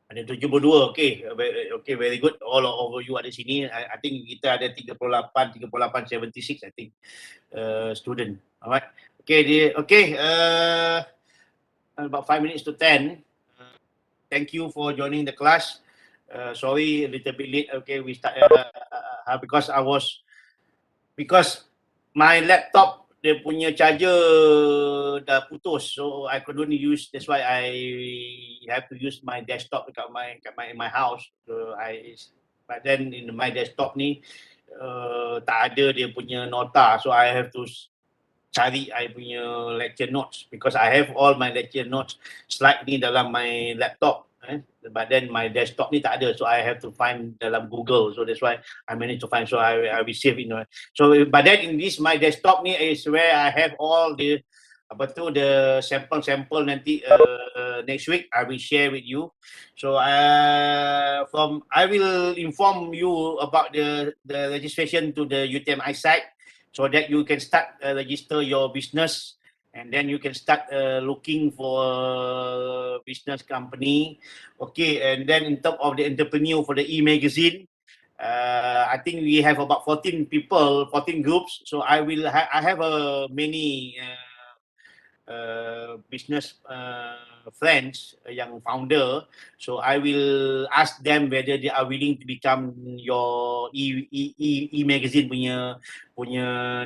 Speaker 1: Ada 72, okay. Okay, very good. All of you ada sini. I think kita ada 38, 76, I think. Student. Alright. Okay, about 5 minutes to 10. Thank you for joining the class. Sorry, a little bit late. Okay, we start because my laptop dia punya charger dah putus, so I couldn't use. That's why I have to use my desktop dekat my house. So but then in my desktop ni tak ada dia punya nota, so I have to cari I punya lecture notes because I have all my lecture notes slide ni dalam my laptop. But then my desktop ni tak ada, so I have to find dalam Google. So that's why I managed to find. So I will save it. So but then in this my desktop ni is where I have all the the sample nanti next week I will share with you. So I will inform you about the registration to the UTMI site so that you can start register your business. And then you can start looking for a business company. Okay, and then in terms of the entrepreneur for the e-magazine, I think we have about 14 people, 14 groups. So I have many business friends yang founder. So I will ask them whether they are willing to become your e-magazine punya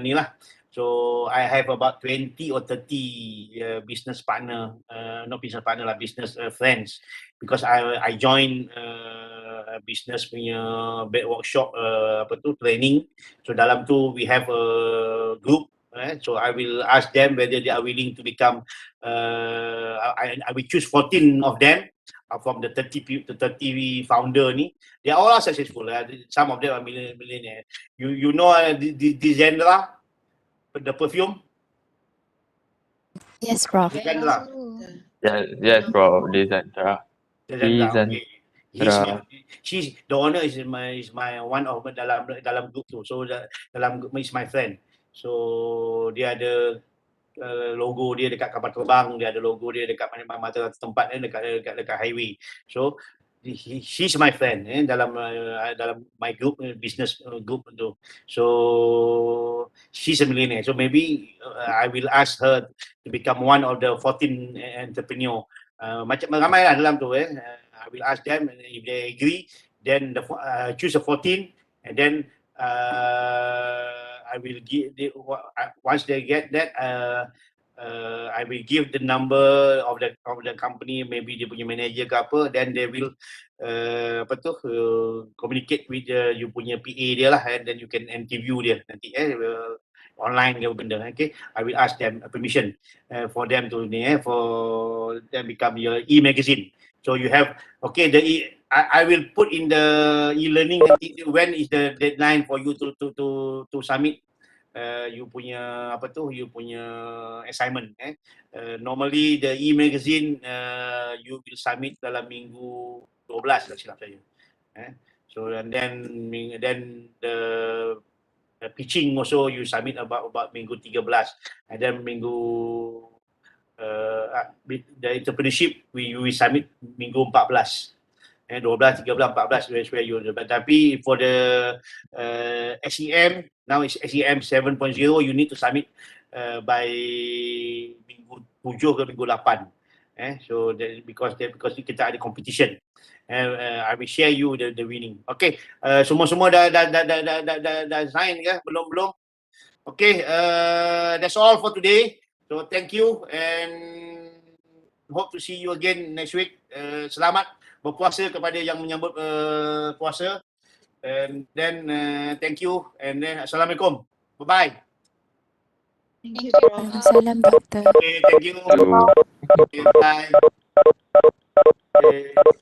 Speaker 1: ni lah. So I have about 20 or 30 business partner, not business partner lah, business friends, because I join business punya workshop training. So dalam tu we have a group. So I will ask them whether they are willing to become. I will choose 14 of them from the 30 founder ni. They all are successful. Some of them are millionaire. You know the Zendra, the perfume.
Speaker 2: Yes, Prof.
Speaker 1: Zendra.
Speaker 5: Yes, bro. Lizandra.
Speaker 1: Okay. She's the owner is my one of dalam group tu. So dalam group is my friend. So dia ada logo dia dekat kapal terbang, dia ada logo dia dekat mana-mana tempat dekat highway. So she's my friend dalam my group business group tu. So she's a millionaire. So maybe I will ask her to become one of the 14 entrepreneur. Macam ramai lah dalam tu I will ask them, and if they agree, then choose a 14, and then I will give once they get that I will give the number of the company, maybe dia punya manager ke apa, then they will communicate with you punya PA dia lah, and then you can interview dia nanti online ke benda. Okay, I will ask them permission for them to for them become your e-magazine. So you have I will put in the e-learning when is the deadline for you to submit you punya you punya assignment. Normally the e-magazine you will submit dalam minggu 12 tak silap saya. So and then the pitching also you submit about minggu 13, and then minggu the entrepreneurship we submit minggu 14. 12, 13, 14 where you, but tapi for the SEM, now it's SEM 7.0, you need to submit by minggu 7 ke minggu 8. So that because kita ada competition. I will share you the winning. Okay, semua dah sign ke? Belum? Okay, that's all for today. So thank you and hope to see you again next week. Selamat berpuasa kepada yang menyambut puasa. And then thank you and then Assalamualaikum. Bye-bye.
Speaker 2: Thank you, Prof.
Speaker 3: Waalaikumsalam, Doktor.
Speaker 1: Okay, thank you.
Speaker 5: To
Speaker 1: Okay, bye. Okay.